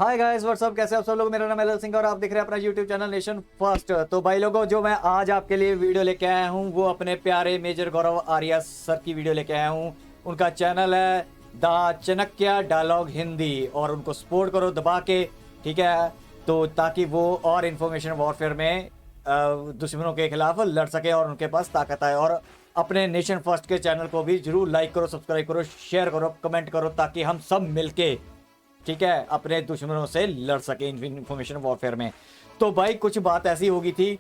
Hi guys what's up, कैसे आप सब लोग। मेरा नाम है लल सिंह और आप देख रहे हैं अपना यूट्यूब चैनल नेशन फर्स्ट। तो भाई लोगों, जो मैं आज आपके लिए वीडियो लेके आया हूँ वो अपने प्यारे मेजर गौरव आर्या सर की वीडियो लेके आया हूँ। उनका चैनल है द चाणक्य डायलॉग हिंदी और उनको सपोर्ट करो दबा के, ठीक है। तो ताकि वो और इन्फॉर्मेशन वॉरफेयर में दुश्मनों के खिलाफ लड़ सके और उनके पास ताकत आए। और अपने नेशन फर्स्ट के चैनल को भी जरूर लाइक करो, सब्सक्राइब करो, शेयर करो, कमेंट करो, ताकि हम सब मिलके, ठीक है, अपने दुश्मनों से लड़ सके इंफॉर्मेशन वॉरफेयर में। तो भाई कुछ बात ऐसी हो गई थी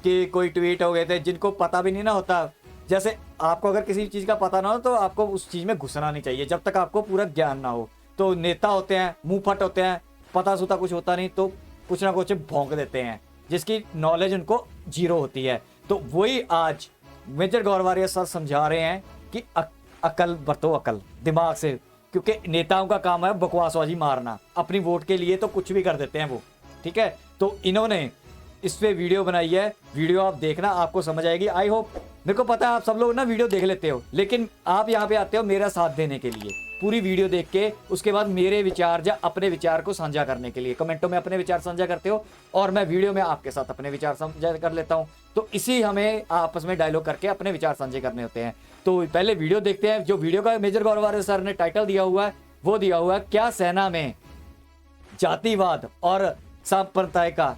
कि कोई ट्वीट हो गए थे जिनको पता भी नहीं ना होता। जैसे आपको अगर किसी चीज़ का पता ना हो तो आपको उस चीज़ में घुसना नहीं चाहिए जब तक आपको पूरा ज्ञान ना हो। तो नेता होते हैं मुंह फट होते हैं, पता सूता कुछ होता नहीं तो कुछ ना कुछ भौंक देते हैं जिसकी नॉलेज उनको जीरो होती है। तो वही आज मेजर गौरव सर समझा रहे हैं कि अकल बरतो, अकल दिमाग से, क्योंकि नेताओं का काम है बकवासबाजी मारना। अपनी वोट के लिए तो कुछ भी कर देते हैं वो, ठीक है। तो इन्होंने इस पे वीडियो बनाई है, वीडियो आप देखना, आपको समझ आएगी। आई होप, मेरे को पता है आप सब लोग ना वीडियो देख लेते हो, लेकिन आप यहाँ पे आते हो मेरा साथ देने के लिए। पूरी वीडियो देख के उसके बाद मेरे विचार या अपने विचार को साझा करने के लिए कमेंटों में अपने विचार साझा करते हो और मैं वीडियो में आपके साथ अपने विचार साझा कर लेता हूँ। तो इसी हमें आपस में डायलॉग करके अपने विचार साझे करने होते हैं। तो पहले वीडियो देखते हैं। जो वीडियो का मेजर गौरव सर ने टाइटल दिया हुआ है वो दिया हुआ है, क्या सेना में जातिवाद और सांप्रदायिकता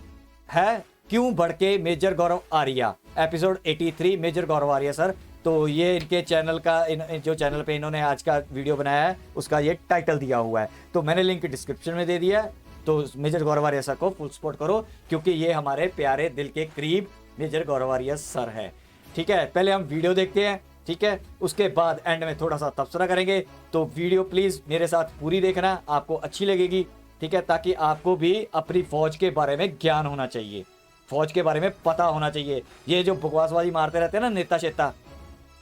है, क्यों भड़के मेजर गौरव आर्या। एपिसोड 83 मेजर गौरव आर्या सर। तो ये इनके चैनल का जो चैनल पे इन्होंने आज का वीडियो बनाया है उसका ये टाइटल दिया हुआ है। तो मैंने लिंक डिस्क्रिप्शन में दे दिया है। तो मेजर गौरव आर्या सर को फुल सपोर्ट करो क्योंकि ये हमारे प्यारे दिल के करीब मेजर गौरव आर्या सर है, ठीक है। पहले हम वीडियो देखते हैं, ठीक है, उसके बाद एंड में थोड़ा सा तबसरा करेंगे। तो वीडियो प्लीज़ मेरे साथ पूरी देखना, आपको अच्छी लगेगी, ठीक है, ताकि आपको भी अपनी फौज के बारे में ज्ञान होना चाहिए, फौज के बारे में पता होना चाहिए। ये जो बकवासबाजी मारते रहते हैं ना नेता शेता,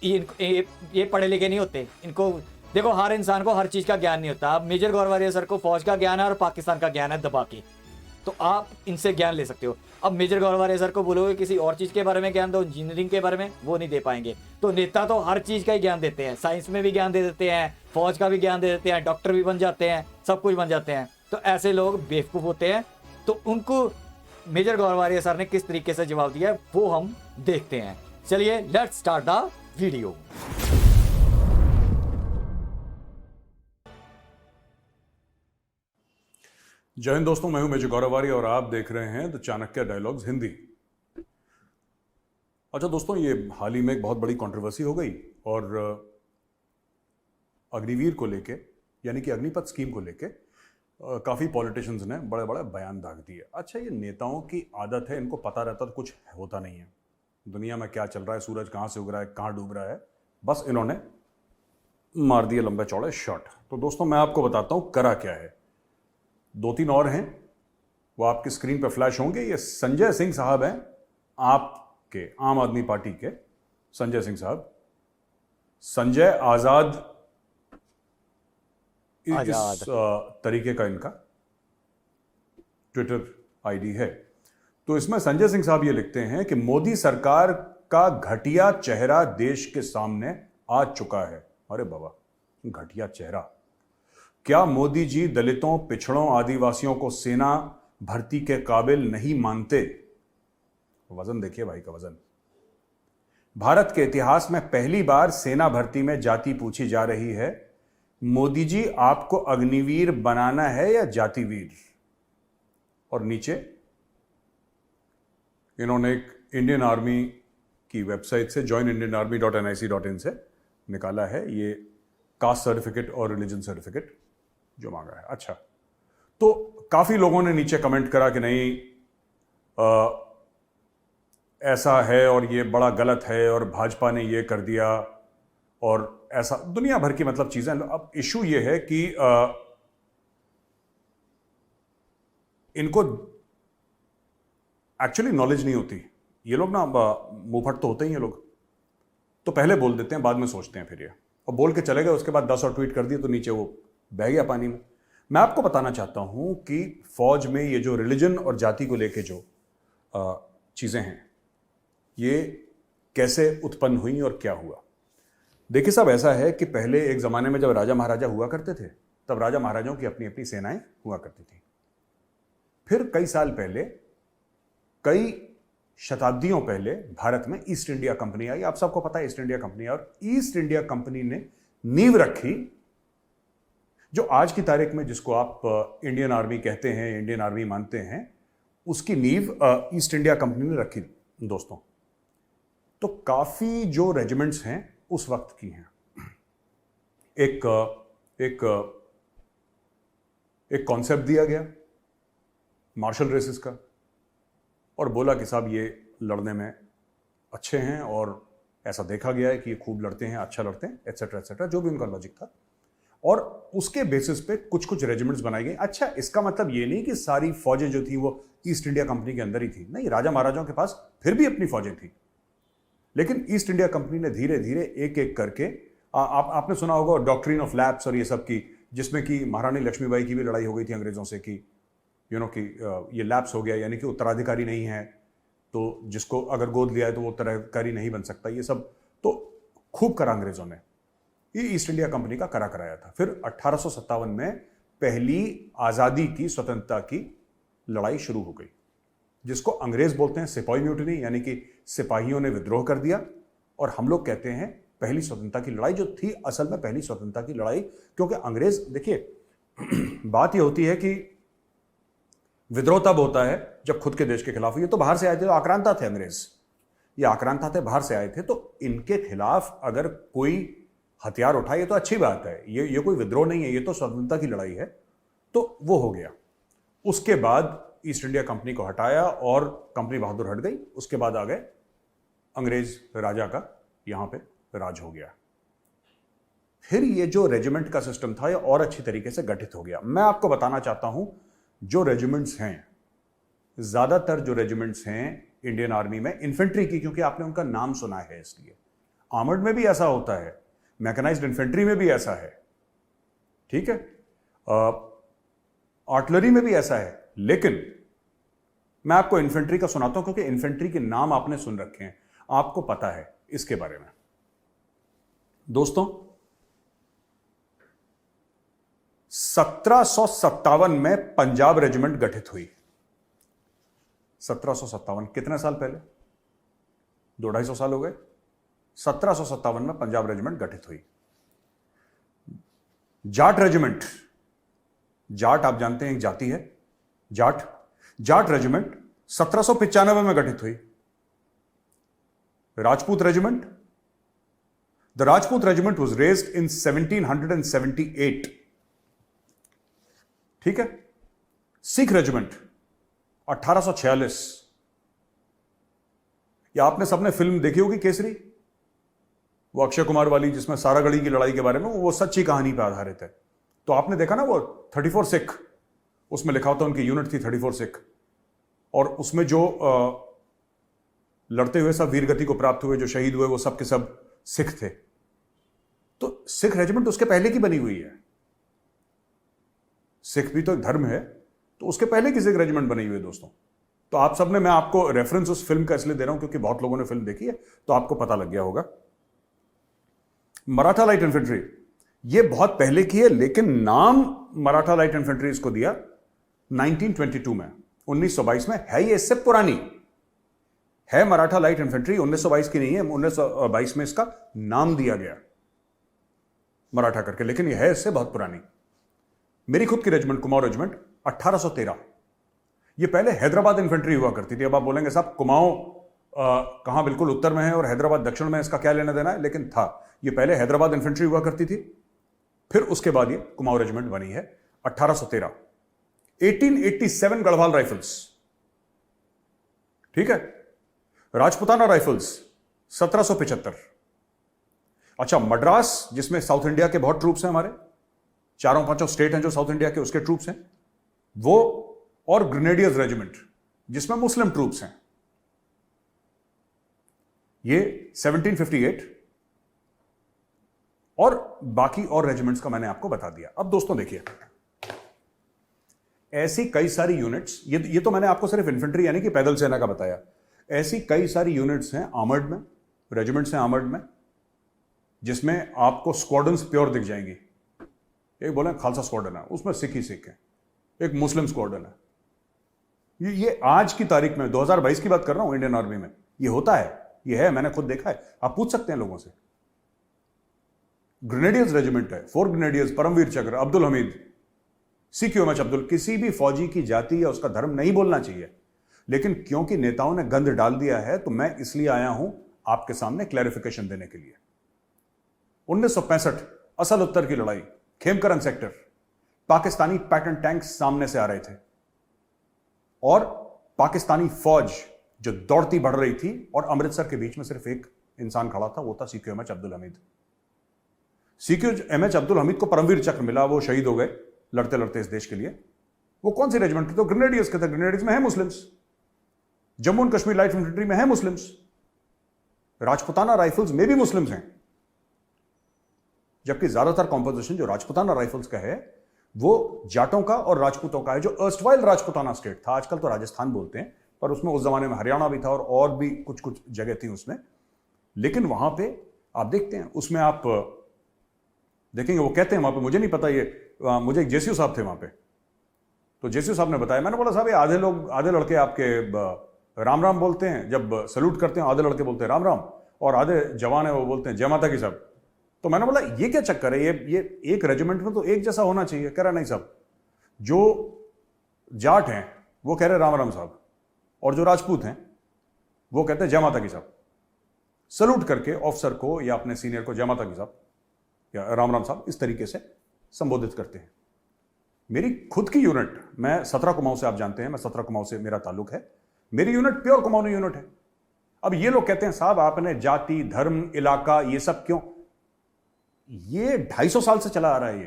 ये पढ़े लिखे नहीं होते। इनको देखो, हर इंसान को हर चीज़ का ज्ञान नहीं होता। अब मेजर गौरव आर्या सर को फौज का ज्ञान है और पाकिस्तान का ज्ञान है दबा के, तो आप इनसे ज्ञान ले सकते हो। अब मेजर गौरव आर्या सर को बोलोगे किसी और चीज़ के बारे में ज्ञान दो, इंजीनियरिंग के बारे में, वो नहीं दे पाएंगे। तो नेता तो हर चीज़ का ही ज्ञान देते हैं, साइंस में भी ज्ञान दे देते हैं, फौज का भी ज्ञान दे देते हैं, डॉक्टर भी बन जाते हैं, सब कुछ बन जाते हैं। तो ऐसे लोग बेवकूफ़ होते हैं। तो उनको मेजर गौरव आर्या सर ने किस तरीके से जवाब दिया है वो हम देखते हैं। चलिए लेट्स स्टार्ट द वीडियो। जय हिंद दोस्तों, मैं हूं मेजर गौरव आर्या और आप देख रहे हैं द चाणक्य डायलॉग्स हिंदी। अच्छा दोस्तों, ये हाल ही में एक बहुत बड़ी कंट्रोवर्सी हो गई और अग्निवीर को लेके, यानी कि अग्निपथ स्कीम को लेके काफ़ी पॉलिटिशियंस ने बड़े बड़े बयान दाग दिए। अच्छा, ये नेताओं की आदत है, इनको पता रहता तो कुछ होता नहीं है, दुनिया में क्या चल रहा है, सूरज कहाँ से उग रहा है, कहाँ डूब रहा है, बस इन्होंने मार दिए लंबे चौड़े शॉट। तो दोस्तों मैं आपको बताता हूँ करा क्या है। दो तीन और हैं, वो आपकी स्क्रीन पर फ्लैश होंगे। ये संजय सिंह साहब हैं, आपके आम आदमी पार्टी के संजय सिंह साहब। संजय आजाद इस तरीके का इनका ट्विटर आईडी है। तो इसमें संजय सिंह साहब ये लिखते हैं कि मोदी सरकार का घटिया चेहरा देश के सामने आ चुका है। अरे बाबा, घटिया चेहरा। क्या मोदी जी दलितों, पिछड़ों, आदिवासियों को सेना भर्ती के काबिल नहीं मानते? वजन देखिए भाई का वजन। भारत के इतिहास में पहली बार सेना भर्ती में जाति पूछी जा रही है। मोदी जी, आपको अग्निवीर बनाना है या जातिवीर? और नीचे इन्होंने एक इंडियन आर्मी की वेबसाइट से joinindianarmy.nic.in से निकाला है ये कास्ट सर्टिफिकेट और रिलीजन सर्टिफिकेट जो मांगा है। अच्छा, तो काफी लोगों ने नीचे कमेंट करा कि नहीं ऐसा है और ये बड़ा गलत है और भाजपा ने ये कर दिया और ऐसा दुनिया भर की मतलब चीजें। अब इशू ये है कि इनको एक्चुअली नॉलेज नहीं होती। ये लोग ना मुंहफट तो होते ही हैं लोग, तो पहले बोल देते हैं, बाद में सोचते हैं फिर ये, और बोल के चले गए, उसके बाद 10 और ट्वीट कर दिए तो नीचे वो बह गया पानी में। मैं आपको बताना चाहता हूं कि फौज में ये जो रिलीजन और जाति को लेके जो चीजें हैं ये कैसे उत्पन्न हुई और क्या हुआ। देखिए साहब, ऐसा है कि पहले एक ज़माने में जब राजा महाराजा हुआ करते थे तब राजा महाराजाओं की अपनी अपनी सेनाएं हुआ करती थी। फिर कई साल पहले, कई शताब्दियों पहले भारत में ईस्ट इंडिया कंपनी आई। आप सबको पता है ईस्ट इंडिया कंपनी, और ईस्ट इंडिया कंपनी ने नींव रखी जो आज की तारीख में जिसको आप इंडियन आर्मी कहते हैं, इंडियन आर्मी मानते हैं, उसकी नींव ईस्ट इंडिया कंपनी ने रखी दोस्तों। तो काफी जो रेजिमेंट्स हैं उस वक्त की हैं। एक एक एक कॉन्सेप्ट दिया गया मार्शल रेसेस का, और बोला कि साहब ये लड़ने में अच्छे हैं और ऐसा देखा गया है कि ये खूब लड़ते हैं, अच्छा लड़ते हैं, एटसेट्रा एटसेट्रा, जो भी उनका लॉजिक था। और उसके बेसिस पे कुछ कुछ रेजिमेंट्स बनाई गई। अच्छा, इसका मतलब ये नहीं कि सारी फौजें जो थी वो ईस्ट इंडिया कंपनी के अंदर ही थी, नहीं, राजा महाराजाओं के पास फिर भी अपनी फौजें थी। लेकिन ईस्ट इंडिया कंपनी ने धीरे धीरे एक एक करके, आपने सुना होगा डॉक्ट्रिन ऑफ लैप्स और ये सब की, जिसमें कि महारानी लक्ष्मीबाई की भी लड़ाई हो गई थी अंग्रेजों से कि कि ये लैप्स हो गया, यानी कि उत्तराधिकारी नहीं है, तो जिसको अगर गोद लिया है तो वो उत्तराधिकारी नहीं बन सकता। ये सब तो खूब करा अंग्रेजों ने, ये ईस्ट इंडिया कंपनी का करा कराया था। फिर 1857 में पहली आजादी की, स्वतंत्रता की लड़ाई शुरू हो गई, जिसको अंग्रेज बोलते हैं सिपाही म्यूटिनी, यानी कि सिपाहियों ने विद्रोह कर दिया। और हम लोग कहते हैं पहली स्वतंत्रता की लड़ाई, जो थी असल में पहली स्वतंत्रता की लड़ाई। क्योंकि अंग्रेज, देखिए बात ये होती है कि विद्रोह तब होता है जब खुद के देश के खिलाफ। ये तो बाहर से आए थे, तो आक्रांता थे अंग्रेज, ये आक्रांता थे, बाहर से आए थे, तो इनके खिलाफ अगर कोई हथियार उठाए ये तो अच्छी बात है, ये कोई विद्रोह नहीं है, ये तो स्वतंत्रता की लड़ाई है। तो वो हो गया। उसके बाद ईस्ट इंडिया कंपनी को हटाया और कंपनी बहादुर हट गई। उसके बाद आ गए अंग्रेज राजा का यहां पे राज हो गया। फिर ये जो रेजिमेंट का सिस्टम था ये और अच्छी तरीके से गठित हो गया। मैं आपको बताना चाहता हूं, जो रेजिमेंट्स हैं, ज्यादातर जो रेजिमेंट्स हैं इंडियन आर्मी में इन्फेंट्री की, क्योंकि आपने उनका नाम सुना है इसलिए। आर्मर्ड में भी ऐसा होता है, मैकेनाइज्ड इन्फेंट्री में भी ऐसा है, ठीक है, आर्टिलरी में भी ऐसा है। लेकिन मैं आपको इन्फेंट्री का सुनाता हूं, क्योंकि इन्फेंट्री के नाम आपने सुन रखे हैं, आपको पता है इसके बारे में। दोस्तों, 1757 में पंजाब रेजिमेंट गठित हुई। 1757, कितने साल पहले? 200-250 साल हो गए। 1757 में पंजाब रेजिमेंट गठित हुई। जाट रेजिमेंट, जाट आप जानते हैं एक जाति है, जाट रेजिमेंट 1795 में गठित हुई। Rajput regiment, the Rajput regiment was raised in 1778, ठीक है। सिख रेजिमेंट 1846। या आपने सबने फिल्म देखी होगी केसरी, वो अक्षय कुमार वाली, जिसमें सारागढ़ी की लड़ाई के बारे में, वो सच्ची कहानी पर आधारित है। तो आपने देखा ना वो 34 सिख, उसमें लिखा होता उनकी यूनिट थी 34 सिख, और उसमें जो लड़ते हुए सब वीरगति को प्राप्त हुए, जो शहीद हुए, वो सब के सब सिख थे। तो सिख रेजिमेंट उसके पहले की बनी हुई है। सिख भी तो एक धर्म है, तो उसके पहले की सिख रेजिमेंट बनी हुई है दोस्तों। तो आप सबने, मैं आपको रेफरेंस उस फिल्म का इसलिए दे रहा हूं क्योंकि बहुत लोगों ने फिल्म देखी है, तो आपको पता लग गया होगा। मराठा लाइट इन्फेंट्री, ये बहुत पहले की है, लेकिन नाम मराठा लाइट इन्फेंट्री इसको दिया 1922 में, 1922 में है। ये इससे पुरानी है, मराठा लाइट इन्फेंट्री 1922 की नहीं है, 1922 में इसका नाम दिया गया मराठा करके, लेकिन यह है इससे बहुत पुरानी। मेरी खुद की रेजिमेंट, कुमाऊं रेजिमेंट, 1813। ये पहले हैदराबाद इन्फेंट्री हुआ करती थी। अब आप बोलेंगे साहब कुमाऊं कहां बिल्कुल उत्तर में है और हैदराबाद दक्षिण में, इसका क्या लेना देना है, लेकिन था। ये पहले हैदराबाद इन्फेंट्री हुआ करती थी, फिर उसके बाद ये कुमाऊं रेजिमेंट बनी है 1813। 1887 गढ़वाल राइफल्स, ठीक है। राजपुताना राइफल्स 1775। अच्छा, मद्रास, जिसमें साउथ इंडिया के बहुत ट्रूप्स हैं, हमारे 4-5 स्टेट हैं जो साउथ इंडिया के, उसके ट्रूप्स हैं वो, और ग्रेनेडियर्स रेजिमेंट जिसमें मुस्लिम ट्रूप्स हैं, ये 1758, और बाकी और रेजिमेंट्स का मैंने आपको बता दिया। अब दोस्तों देखिए, ऐसी कई सारी यूनिट्स, ये तो मैंने आपको सिर्फ इन्फेंट्री यानी कि पैदल सेना का बताया। ऐसी कई सारी यूनिट्स हैं आर्मर्ड में, रेजिमेंट्स हैं आर्मर्ड में, जिसमें आपको स्क्वाड्रन्स प्योर दिख जाएंगी। एक बोले खालसा स्क्वाड्रन है, उसमें सिख ही सिख है। एक मुस्लिम स्क्वाड्रन है, ये आज की तारीख में 2022 की बात कर रहा हूं, इंडियन आर्मी में ये होता है, ये है, मैंने खुद देखा है, आप पूछ सकते हैं लोगों से। ग्रेनेडियर्स रेजिमेंट है, 4 ग्रेनेडियर्स, परमवीर चक्र, अब्दुल हमीद, CQMH अब्दुल। किसी भी फौजी की जाति या उसका धर्म नहीं बोलना चाहिए, लेकिन क्योंकि नेताओं ने गंद डाल दिया है तो मैं इसलिए आया हूं आपके सामने क्लैरिफिकेशन देने के लिए। 1965 असल उत्तर की लड़ाई, Khemkaran sector, Pakistani pattern tanks सामने से आ रहे थे और पाकिस्तानी फौज जो दौड़ती बढ़ रही थी और अमृतसर के बीच में सिर्फ एक इंसान खड़ा था, वो था CQMH अब्दुल हमीद। CQMH अब्दुल हमीद को परमवीर चक्र मिला, वो शहीद हो गए लड़ते लड़ते इस देश के लिए। वो कौन सी रेजिमेंट थे? तो ग्रेनेडियर्स के थे। ग्रेनेडियर्स में है Muslims, Jammu and Kashmir light infantry में है मुस्लिम्स, राजपुताना राइफल्स में भी मुस्लिम्स हैं, जबकि ज्यादातर कॉम्पोजिशन जो राजपुताना राइफल्स का है वो जाटों का और राजपूतों का है, जो अर्स्टवाइल राजपुताना स्टेट था, आजकल तो राजस्थान बोलते हैं, पर उसमें उस जमाने में हरियाणा भी था और भी कुछ कुछ जगह थी उसमें। लेकिन वहां पे आप देखते हैं, उसमें आप देखेंगे वो कहते हैं वहां पे, मुझे नहीं पता ये, मुझे एक जेसीयू साहब थे वहां पे, तो जेसीयू साहब ने बताया, मैंने बोला साहब ये आधे लड़के आपके राम राम बोलते हैं, जब सल्यूट करते हैं आधे लड़के बोलते हैं राम राम, और आधे जवान है वो बोलते हैं जय माता की साहब। तो मैंने बोला ये क्या चक्कर है, ये एक रेजिमेंट में तो एक जैसा होना चाहिए। कह रहा नहीं साहब, जो जाट हैं वो कह रहे राम राम साहब, और जो राजपूत हैं वो कहते हैं जय माता की साहब। सल्यूट करके ऑफिसर को या अपने सीनियर को जय माता की साहब या राम राम साहब इस तरीके से संबोधित करते हैं। मेरी खुद की यूनिट, मैं 17 कुमाऊं से, आप जानते हैं मैं 17 कुमाऊं से मेरा ताल्लुक है, मेरी यूनिट प्योर कुमाऊनी यूनिट है। अब ये लोग कहते हैं साहब आपने जाति, धर्म, इलाका ये सब क्यों? ये 250 साल से चला आ रहा है।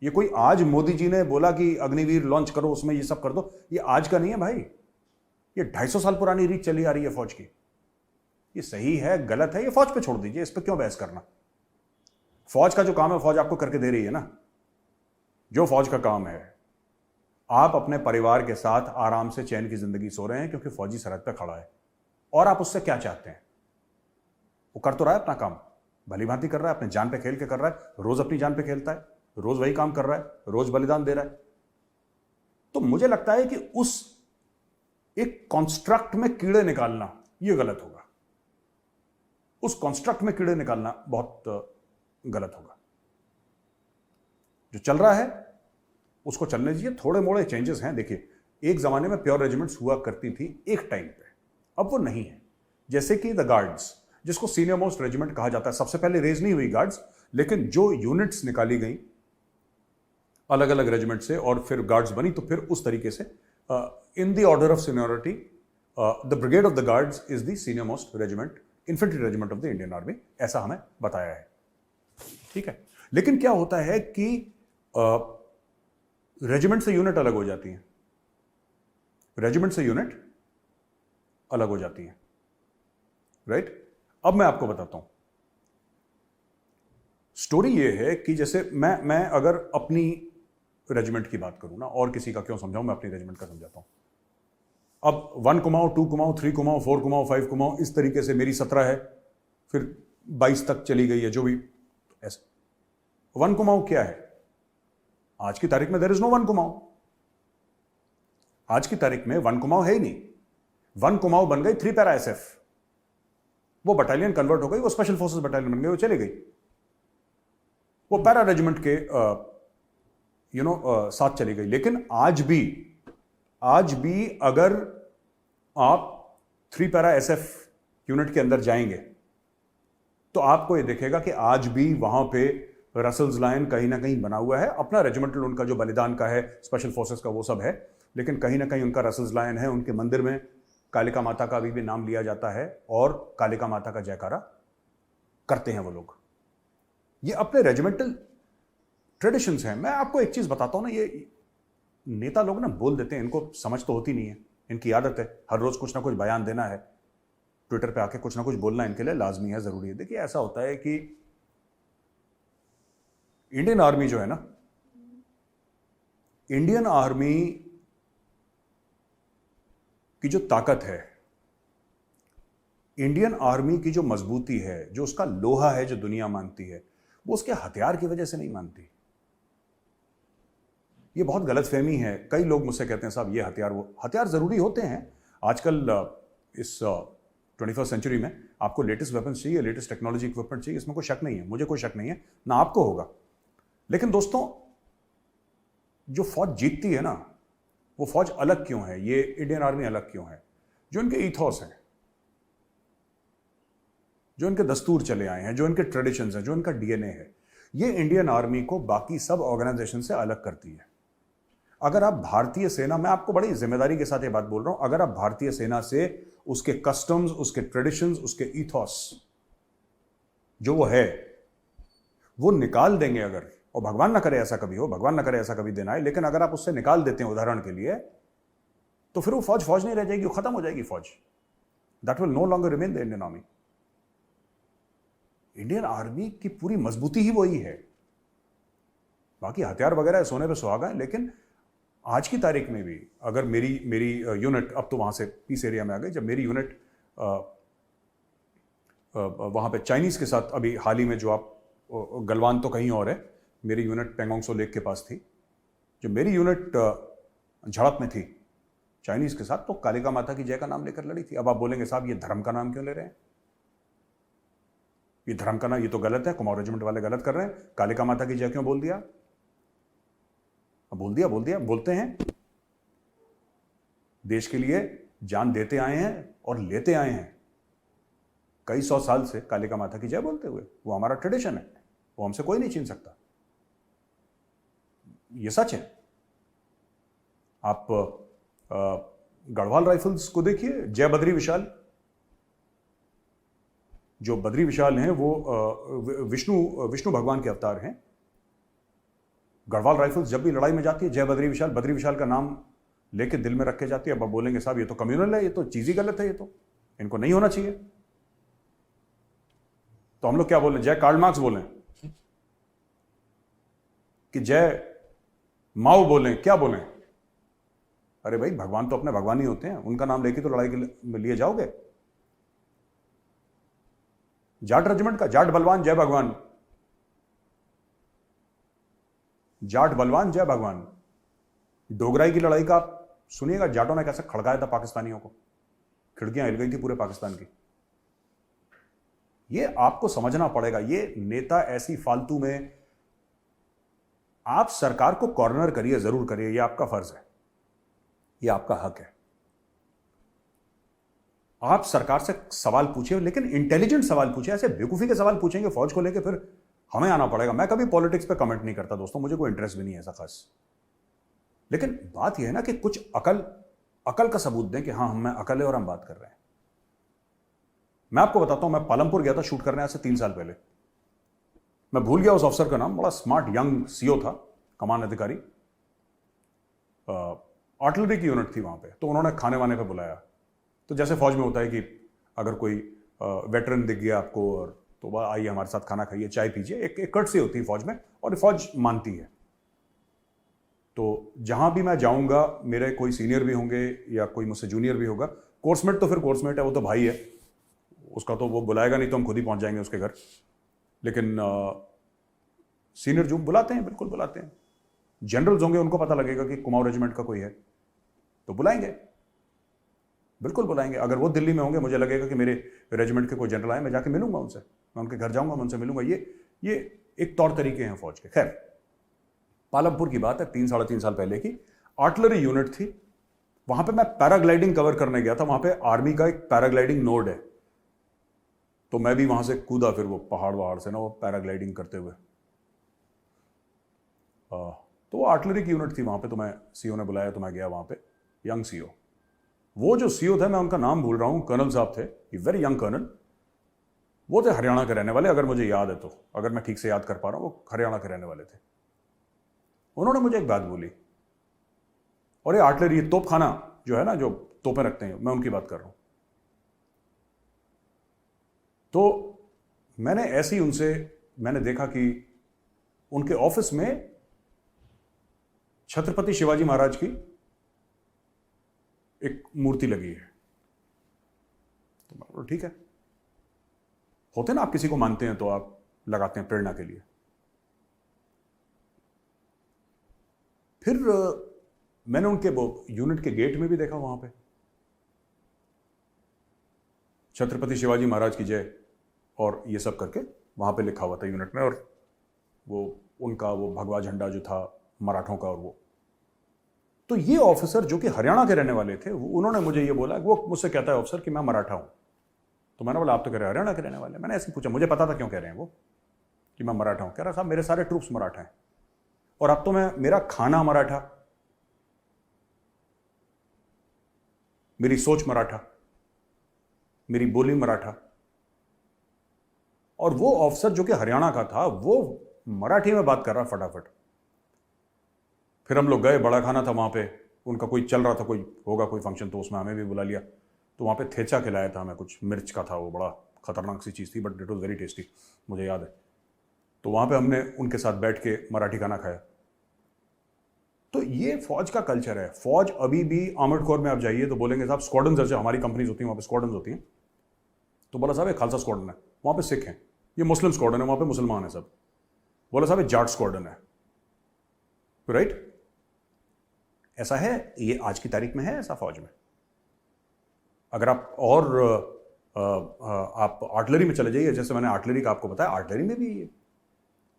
ये कोई आज मोदी जी ने बोला कि अग्निवीर लॉन्च करो उसमें ये सब कर दो, ये आज का नहीं है भाई, ये 250 साल पुरानी रीत चली आ रही है फौज की। ये सही है गलत है ये फौज पे छोड़ दीजिए, इस पर क्यों बहस करना। फौज का जो काम है फौज आपको करके दे रही है ना। जो फौज का काम है, आप अपने परिवार के साथ आराम से चैन की जिंदगी सो रहे हैं क्योंकि फौजी सरहद पे खड़ा है, और आप उससे क्या चाहते हैं? वो कर तो रहा है अपना काम, भली भांति कर रहा है, अपने जान पे खेल के कर रहा है, रोज अपनी जान पे खेलता है, रोज वही काम कर रहा है, रोज बलिदान दे रहा है। तो मुझे लगता है कि उस एक कॉन्स्ट्रक्ट में कीड़े निकालना यह गलत होगा, उस कॉन्स्ट्रक्ट में कीड़े निकालना बहुत गलत होगा। जो चल रहा है उसको चलने दीजिए, थोड़े मोड़े चेंजेस हैं। देखिए, एक जमाने में प्योर रेजिमेंट्स हुआ करती थी एक टाइम पे, अब वो नहीं है। जैसे कि द गार्ड्स, जिसको सीनियर मोस्ट रेजिमेंट कहा जाता है, सबसे पहले रेज नहीं हुई गार्ड्स, लेकिन जो यूनिट्स निकाली गई अलग अलग रेजिमेंट से और फिर गार्ड्स बनी, तो फिर उस तरीके से in the order of seniority the brigade of the guards is the senior most regiment, infantry regiment of the Indian army, ऐसा हमें बताया है। ठीक है, लेकिन क्या होता है कि रेजिमेंट से यूनिट अलग हो जाती है, रेजिमेंट से यूनिट अलग हो जाती है, राइट। अब मैं आपको बताता हूं, स्टोरी ये है कि जैसे मैं अगर अपनी रेजिमेंट की बात करूं ना, और किसी का क्यों समझाऊं, मैं अपनी रेजिमेंट का समझाता हूं। अब 1 कुमाऊं, 2 कुमाऊं, 3 कुमाऊं, 4 कुमाऊं, 5 कुमाऊं, इस तरीके से मेरी 17 है, फिर 22 तक चली गई है, जो भी ऐसे। 1 कुमाऊं क्या है? आज की तारीख में देयर इज नो 1 कुमाऊं। आज की तारीख में 1 कुमाऊं है ही नहीं। 1 कुमाऊं बन गई 3 पैरा SF, वो बटालियन कन्वर्ट हो गई, वो स्पेशल फोर्सेस बटालियन बन गई, वो चली गई, वो पैरा रेजिमेंट के साथ चली गई। लेकिन आज भी अगर आप 3 पैरा SF यूनिट के अंदर जाएंगे तो आपको ये देखेगा कि आज भी वहां पे रसल्स लाइन कहीं ना कहीं बना हुआ है। अपना रेजिमेंटल उनका जो बलिदान का है, स्पेशल फोर्सेस का, वो सब है, लेकिन कहीं ना कहीं उनका रसल्स लाइन है। उनके मंदिर में कालिका माता का अभी भी नाम लिया जाता है और कालिका माता का जयकारा करते हैं वो लोग। ये अपने रेजिमेंटल ट्रेडिशंस हैं। मैं आपको एक चीज बताता हूं ना, ये नेता लोग ना बोल देते हैं, इनको समझ तो होती नहीं है, इनकी आदत है हर रोज कुछ ना कुछ बयान देना है, ट्विटर पे आके कुछ ना कुछ बोलना इनके लिए लाजमी है, जरूरी है। देखिए, ऐसा होता है कि इंडियन आर्मी जो है ना, इंडियन आर्मी की जो ताकत है, इंडियन आर्मी की जो मजबूती है, जो उसका लोहा है, जो दुनिया मानती है, वो उसके हथियार की वजह से नहीं मानती। ये बहुत गलतफहमी है। कई लोग मुझसे कहते हैं साहब ये हथियार, वो हथियार ज़रूरी होते हैं आजकल। इस 21st सेंचुरी में आपको लेटेस्ट वेपन्स चाहिए, लेटेस्ट टेक्नोलॉजी इक्विपमेंट चाहिए, इसमें कोई शक नहीं है, मुझे कोई शक नहीं है, ना आपको होगा। लेकिन दोस्तों, जो फौज जीतती है ना, वो फौज अलग क्यों है, ये इंडियन आर्मी अलग क्यों है? जो इनके ईथॉस हैं, जो इनके दस्तूर चले आए हैं, जो इनके ट्रेडिशंस हैं, जो इनका डीएनए है, ये इंडियन आर्मी को बाकी सब ऑर्गेनाइजेशन से अलग करती है। अगर आप भारतीय सेना, मैं आपको बड़ी जिम्मेदारी के साथ ये बात बोल रहा हूं, अगर आप भारतीय सेना से उसके कस्टम्स, उसके ट्रेडिशंस, उसके ईथॉस जो वो है, वो निकाल देंगे अगर, और भगवान ना करे ऐसा कभी हो, भगवान ना करे ऐसा कभी दिन आए, लेकिन अगर आप उससे निकाल देते हैं उदाहरण के लिए, तो फिर वो फौज फौज नहीं रह जाएगी, वो खत्म हो जाएगी फौज। That will no longer remain the Indian army. Indian army की पूरी मजबूती ही वही है। बाकी हथियार वगैरह सोने पे सुहागा है, लेकिन आज की तारीख में भी अगर मेरी यूनिट, अब तो वहां से पीस एरिया में आ गई, जब मेरी यूनिट वहां पे चाइनीज के साथ, अभी हाल ही में जो आप गलवान तो कहीं और है, मेरी यूनिट पेंगोंग सो लेक के पास थी, जब मेरी यूनिट झड़प में थी चाइनीज के साथ, तो कालिका माता की जय का नाम लेकर लड़ी थी। अब आप बोलेंगे साहब ये धर्म का नाम क्यों ले रहे हैं? ये धर्म का नाम, ये तो गलत है, कुमाऊं रेजिमेंट वाले गलत कर रहे हैं, कालिका माता की जय क्यों बोल दिया? बोल दिया, बोलते हैं। देश के लिए जान देते आए हैं और लेते आए हैं कई 100 साल से, कालिका माता की जय बोलते हुए। वो हमारा ट्रेडिशन है, वो हमसे कोई नहीं छीन सकता, ये सच है। आप गढ़वाल राइफल्स को देखिए, जय बद्री विशाल, जो बद्री विशाल हैं वो विष्णु भगवान के अवतार हैं। गढ़वाल राइफल्स जब भी लड़ाई में जाती है, जय बद्री विशाल का नाम लेके दिल में रख के जाती है। अब आप बोलेंगे साहब ये तो कम्युनल है, ये तो चीज ही गलत है, ये तो इनको नहीं होना चाहिए। तो हम लोग क्या बोलें? जय कार्ल मार्क्स बोलें कि जय माओ बोलें? क्या बोलें? अरे भाई, भगवान तो अपने भगवान ही होते हैं, उनका नाम लेके तो लड़ाई के लिए जाओगे? जाट रेजिमेंट का जाट बलवान जय भगवान, जाट बलवान जय भगवान। डोगराई की लड़ाई का आप सुनिएगा, जाटों ने कैसे खड़काया था पाकिस्तानियों को, खिड़कियां हिल गई थी पूरे पाकिस्तान की। ये आपको समझना पड़ेगा। ये नेता ऐसी फालतू में, आप सरकार को कॉर्नर करिए, जरूर करिए, ये आपका फर्ज है, ये आपका हक है। आप सरकार से सवाल पूछिए, लेकिन इंटेलिजेंट सवाल पूछिए। ऐसे बेवकूफी के सवाल पूछेंगे फौज को लेकर, फिर हमें आना पड़ेगा। मैं कभी पॉलिटिक्स पे कमेंट नहीं करता दोस्तों, मुझे कोई इंटरेस्ट भी नहीं है ऐसा खास। लेकिन बात यह है ना कि कुछ अकल का सबूत दें कि हाँ, हमें अकल है और हम बात कर रहे हैं। मैं आपको बताता हूं, मैं पालमपुर गया था शूट करने आज से 3 साल पहले। मैं भूल गया उस अफसर का नाम, बड़ा स्मार्ट यंग सीओ था, कमान अधिकारी, आर्टिलरी की यूनिट थी वहां पे। तो उन्होंने खाने वाने पे बुलाया। तो जैसे फौज में होता है कि अगर कोई वेटरन दिख गया आपको, और तो वह आइए हमारे साथ खाना खाइए, चाय पीजिए, एक कर्टसी होती है फौज में, और फौज मानती है। तो जहां भी मैं जाऊंगा, मेरे कोई सीनियर भी होंगे या कोई मुझसे जूनियर भी होगा, कोर्समेट तो फिर कोर्समेट है, वो तो भाई है, उसका तो वो बुलाएगा नहीं तो हम खुद ही पहुंच जाएंगे उसके घर। लेकिन सीनियर जो बुलाते हैं, बिल्कुल बुलाते हैं। जनरल्स होंगे, उनको पता लगेगा कि कुमाऊं रेजिमेंट का कोई है तो बुलाएंगे, बिल्कुल बुलाएंगे। अगर वो दिल्ली में होंगे, मुझे लगेगा कि मेरे रेजिमेंट के कोई जनरल आए, मैं जाके मिलूंगा उनसे, मैं उनके घर जाऊंगा, मैं उनसे मिलूंगा। ये एक तौर तरीके हैं फौज के। खैर, पालमपुर की बात है, 3-3.5 साल पहले की। आर्टिलरी यूनिट थी वहां पे। मैं पैराग्लाइडिंग कवर करने गया था, वहां पे आर्मी का एक पैराग्लाइडिंग नोड है, तो मैं भी वहां से कूदा, फिर वो पहाड़ से ना वो पैराग्लाइडिंग करते हुए। तो वो आर्टिलरी की यूनिट थी वहां पे, तो मैं, सीओ ने बुलाया तो मैं गया वहां पे, यंग सीओ। वो जो सीओ थे, मैं उनका नाम भूल रहा हूं, कर्नल साहब थे, वेरी यंग कर्नल। वो थे हरियाणा के रहने वाले, अगर मुझे याद है तो, अगर मैं ठीक से याद कर पा रहा हूं, वो हरियाणा के रहने वाले थे। उन्होंने मुझे एक बात बोली, और ये आर्टिलरी, ये तोपखाना जो है ना, जो तोपें रखते हैं, मैं उनकी बात कर रहा हूं। तो मैंने ऐसे ही उनसे, मैंने देखा कि उनके ऑफिस में छत्रपति शिवाजी महाराज की एक मूर्ति लगी है। तो मैं बोला ठीक है, होते ना, आप किसी को मानते हैं तो आप लगाते हैं प्रेरणा के लिए। फिर मैंने उनके वो यूनिट के गेट में भी देखा, वहां पे छत्रपति शिवाजी महाराज की जय और ये सब करके वहां पे लिखा हुआ था यूनिट में, और वो उनका वो भगवा झंडा जो था मराठों का, और वो तो ये ऑफिसर जो कि हरियाणा के रहने वाले थे, उन्होंने मुझे ये बोला, वो मुझसे कहता है ऑफिसर कि मैं मराठा हूं। तो मैंने बोला आप तो कह रहे हैं हरियाणा के रहने वाले। मैंने ऐसे पूछा, मुझे पता था क्यों कह रहे हैं वो कि मैं मराठा हूं। कह रहा साहब मेरे सारे ट्रूप्स मराठा हैं, और अब तो मेरा खाना मराठा, मेरी सोच मराठा, मेरी बोली मराठा। और वो ऑफिसर जो कि हरियाणा का था वो मराठी में बात कर रहा फटाफट। फिर हम लोग गए, बड़ा खाना था वहां पे, उनका कोई चल रहा था, कोई होगा कोई फंक्शन, तो उसमें हमें भी बुला लिया। तो वहां पे थेचा खिलाया था हमें, कुछ मिर्च का था, वो बड़ा खतरनाक सी चीज़ थी, but it was very tasty, मुझे याद है। तो वहां पे हमने उनके साथ बैठ के मराठी खाना खाया। तो ये फौज का कल्चर है। फौज अभी भी आर्मर्ड कोर में आप जाइए तो बोलेंगे साहब स्क्वाड्रन, जैसे हमारी कंपनीज होती हैं वहां पे स्क्वाड्रन होती हैं, तो बोला साहब ये खालसा स्क्वाड्रन है, वहां पे सिख हैं, ये मुस्लिम स्क्वाड्रन है, वहां पे मुसलमान है सब। बोला साहब ये जाट स्क्वाड्रन है, राइट? ऐसा है, ये आज की तारीख में है ऐसा फौज में। अगर आप और आप आर्टिलरी में चले जाइए, जैसे मैंने आर्टिलरी का आपको बताया, आर्टिलरी में भी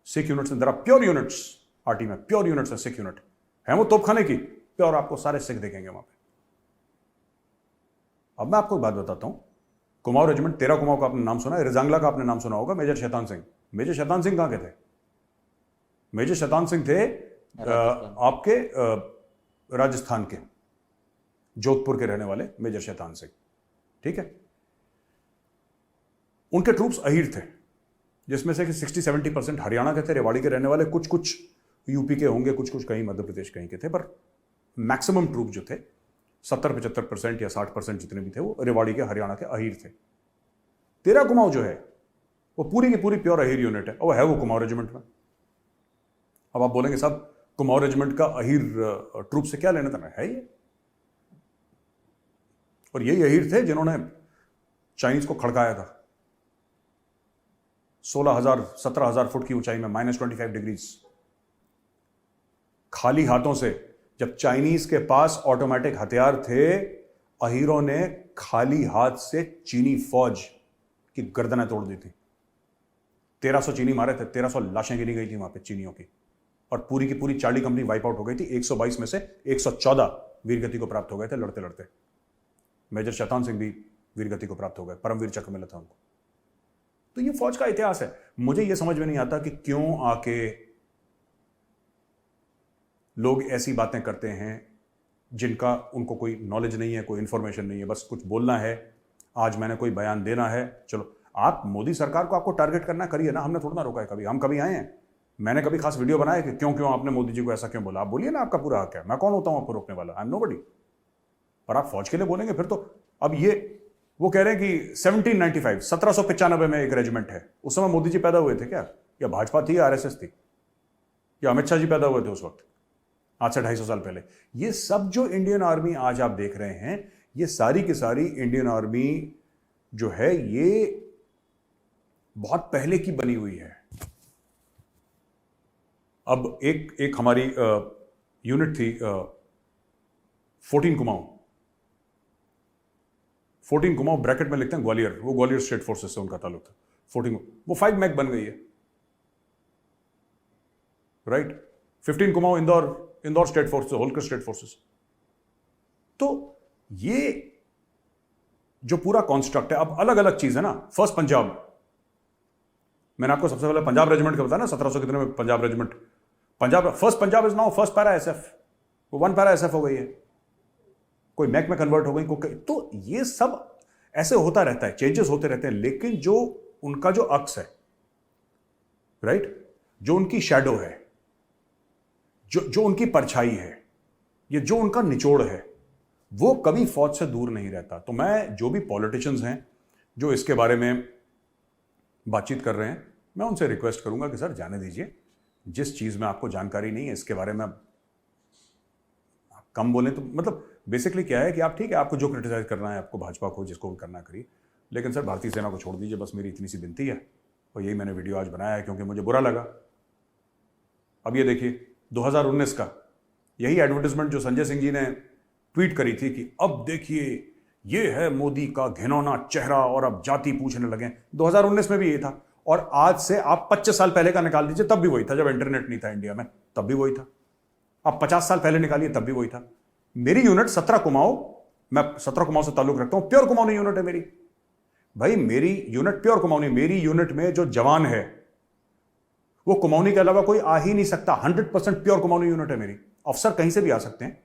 सिख यूनिट्स हैं, प्योर यूनिट्स आरटी में, प्योर यूनिट्स है, सिख यूनिट है, वो तोपखाने की प्योर, आपको सारे सिख देखेंगे वहां पे। अब मैं आपको एक बात बताता हूं, कुमाऊं रेजिमेंट, 13 कुमाऊं का आपने नाम सुना है, रिजांगला का आपने नाम सुना होगा, मेजर शैतान सिंह। मेजर शैतान सिंह कहां के थे? मेजर शैतान सिंह थे आपके राजस्थान के, जोधपुर के रहने वाले मेजर शैतान सिंह, ठीक है। उनके ट्रूप्स अहीर थे, जिसमें से कि 60-70% हरियाणा के थे, रेवाड़ी के रहने वाले, कुछ कुछ यूपी के होंगे, कुछ कुछ कहीं मध्य प्रदेश कहीं के थे, पर मैक्सिमम ट्रूप जो थे 70-75% या 60% जितने भी थे वो रेवाड़ी के, हरियाणा के अहीर थे। 13 कुमाऊं जो है वो पूरी की पूरी प्योर अहीर यूनिट है, और है वो कुमाऊं रेजिमेंट में। अब आप बोलेंगे साहब कुमाऊं रेजिमेंट का अहीर ट्रूप से क्या लेना देना है? ये और यही अहीर थे जिन्होंने चाइनीज को खड़काया था 16,000-17,000 फुट की ऊंचाई में, -25 डिग्रीज, खाली हाथों से। जब चाइनीज के पास ऑटोमेटिक हथियार थे, अहीरों ने खाली हाथ से चीनी फौज की गर्दनें तोड़ दी थी। 1300 चीनी मारे थे, 1300 लाशें गिनी गई थी वहां पे चीनियों की, और पूरी की पूरी चार्ली कंपनी वाइप आउट हो गई थी। 122 में से 114 वीरगति को प्राप्त हो गए थे लड़ते लड़ते। मेजर शैतान सिंह भी वीरगति को प्राप्त हो गए, परमवीर चक्र मिला था उनको। तो ये फौज का इतिहास है। मुझे ये समझ में नहीं आता कि क्यों आके लोग ऐसी बातें करते हैं जिनका उनको कोई नॉलेज नहीं है, कोई इंफॉर्मेशन नहीं है, बस कुछ बोलना है, आज मैंने कोई बयान देना है। चलो, आप मोदी सरकार को आपको टारगेट करना करिए ना, हमने थोड़ा ना रोका है कभी। हम कभी आए हैं, मैंने कभी खास वीडियो बनाया कि क्यों क्यों आपने मोदी जी को ऐसा क्यों बोला? आप बोलिए ना, आपका पूरा हक है, मैं कौन होता हूं आपको रोकने वाला? I am nobody. पर आप फौज के लिए बोलेंगे फिर तो। अब ये वो कह रहे हैं कि 1795 में एक रेजिमेंट है। उस समय मोदी जी पैदा हुए थे क्या? या भाजपा थी या आरएसएस थी, या अमित शाह जी पैदा हुए थे उस वक्त, आज से 250 साल पहले? ये सब जो इंडियन आर्मी आज आप देख रहे हैं, ये सारी की सारी इंडियन आर्मी जो है ये बहुत पहले की बनी हुई है। अब एक हमारी यूनिट थी 14 कुमाऊं। 14 कुमाऊं ब्रैकेट में लिखते हैं ग्वालियर, वो ग्वालियर स्टेट फोर्सेस से उनका ताल्लुक था। 14 वो 5 मैक बन गई है, right. 15 Kumaon Indore state forces, Holkar state forces. तो ये जो पूरा कॉन्स्ट्रक्ट है, अब अलग अलग चीज है ना। फर्स्ट पंजाब, मैंने आपको सबसे पहले पंजाब रेजिमेंट का बताया ना, 1700 कितने में Punjab regiment, Punjab, first Punjab is now first para SF, वो 1 पैरा एसएफ हो गई है, कोई मैक में कन्वर्ट हो गई, तो ये सब ऐसे होता रहता है, चेंजेस होते रहते हैं। लेकिन जो उनका जो अक्स है, राइट, जो उनकी शैडो है, जो उनकी परछाई है, ये जो उनका निचोड़ है, वो कभी फौज से दूर नहीं रहता। तो मैं जो भी पॉलिटिशियंस हैं जो इसके बारे में बातचीत कर रहे हैं, मैं उनसे रिक्वेस्ट करूंगा कि सर जाने दीजिए, जिस चीज में आपको जानकारी नहीं है इसके बारे में आप कम बोलें। तो मतलब बेसिकली क्या है कि आप, ठीक है, आपको जो क्रिटिसाइज करना है, आपको भाजपा को जिसको करना करिए, लेकिन सर भारतीय सेना को छोड़ दीजिए, बस मेरी इतनी सी विनती है। और यही मैंने वीडियो आज बनाया है क्योंकि मुझे बुरा लगा। अब ये देखिए 2019 का यही एडवर्टाइजमेंट जो संजय सिंह जी ने ट्वीट करी थी कि अब देखिए ये है मोदी का घिनौना चेहरा और अब जाति पूछने लगे। 2019 में भी ये था, और आज से आप 25 साल पहले का निकाल दीजिए, तब भी वही था। जब इंटरनेट नहीं था इंडिया में तब भी वही था। आप 50 साल पहले निकालिए तब भी वही था। मेरी यूनिट 17 कुमाऊं, मैं 17 कुमाऊं से ताल्लुक रखता हूं, प्योर कुमाऊनी यूनिट है मेरी। भाई मेरी यूनिट प्योर कुमाऊनी, मेरी यूनिट में जो जवान है वो कुमाऊनी के अलावा कोई आ ही नहीं सकता। 100% प्योर कुमाऊनी यूनिट है मेरी। अफसर कहीं से भी आ सकते हैं,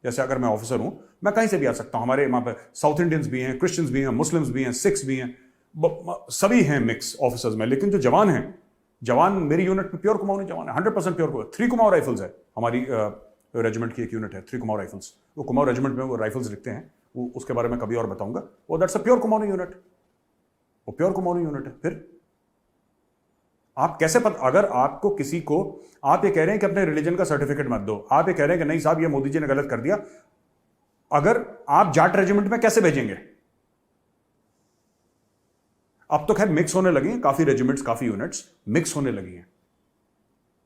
जैसे अगर मैं ऑफिसर हूं मैं कहीं से भी आ सकता हूं। हमारे वहां पर साउथ इंडियंस भी हैं, क्रिश्चियंस भी हैं, मुस्लिम्स भी हैं, सिख्स भी हैं, सभी हैं मिक्स ऑफिसर्स में। लेकिन जो जवान हैं, जवान मेरी यूनिट में प्योर कुमाऊनी जवान है, 100% प्योर। 3 कुमाऊं राइफल्स है हमारी रेजिमेंट की, एक यूनिट है 3 कुमाऊं राइफल्स। वो कुमाऊं रेजिमेंट में वो राइफल्स लिखते हैं, वो उसके बारे में कभी और बताऊंगा। वो that's a pure Kumaoni unit, वो प्योर कुमाऊनी यूनिट है। फिर आप कैसे अगर आपको किसी को, आप ये कह रहे हैं कि अपने रिलीजन का सर्टिफिकेट मत दो, आप ये कह रहे हैं कि नहीं साहब ये मोदी जी ने गलत कर दिया, अगर आप जाट रेजिमेंट में कैसे भेजेंगे? अब तो खैर मिक्स होने लगी हैं, काफी रेजिमेंट्स, काफी यूनिट्स मिक्स होने लगी हैं।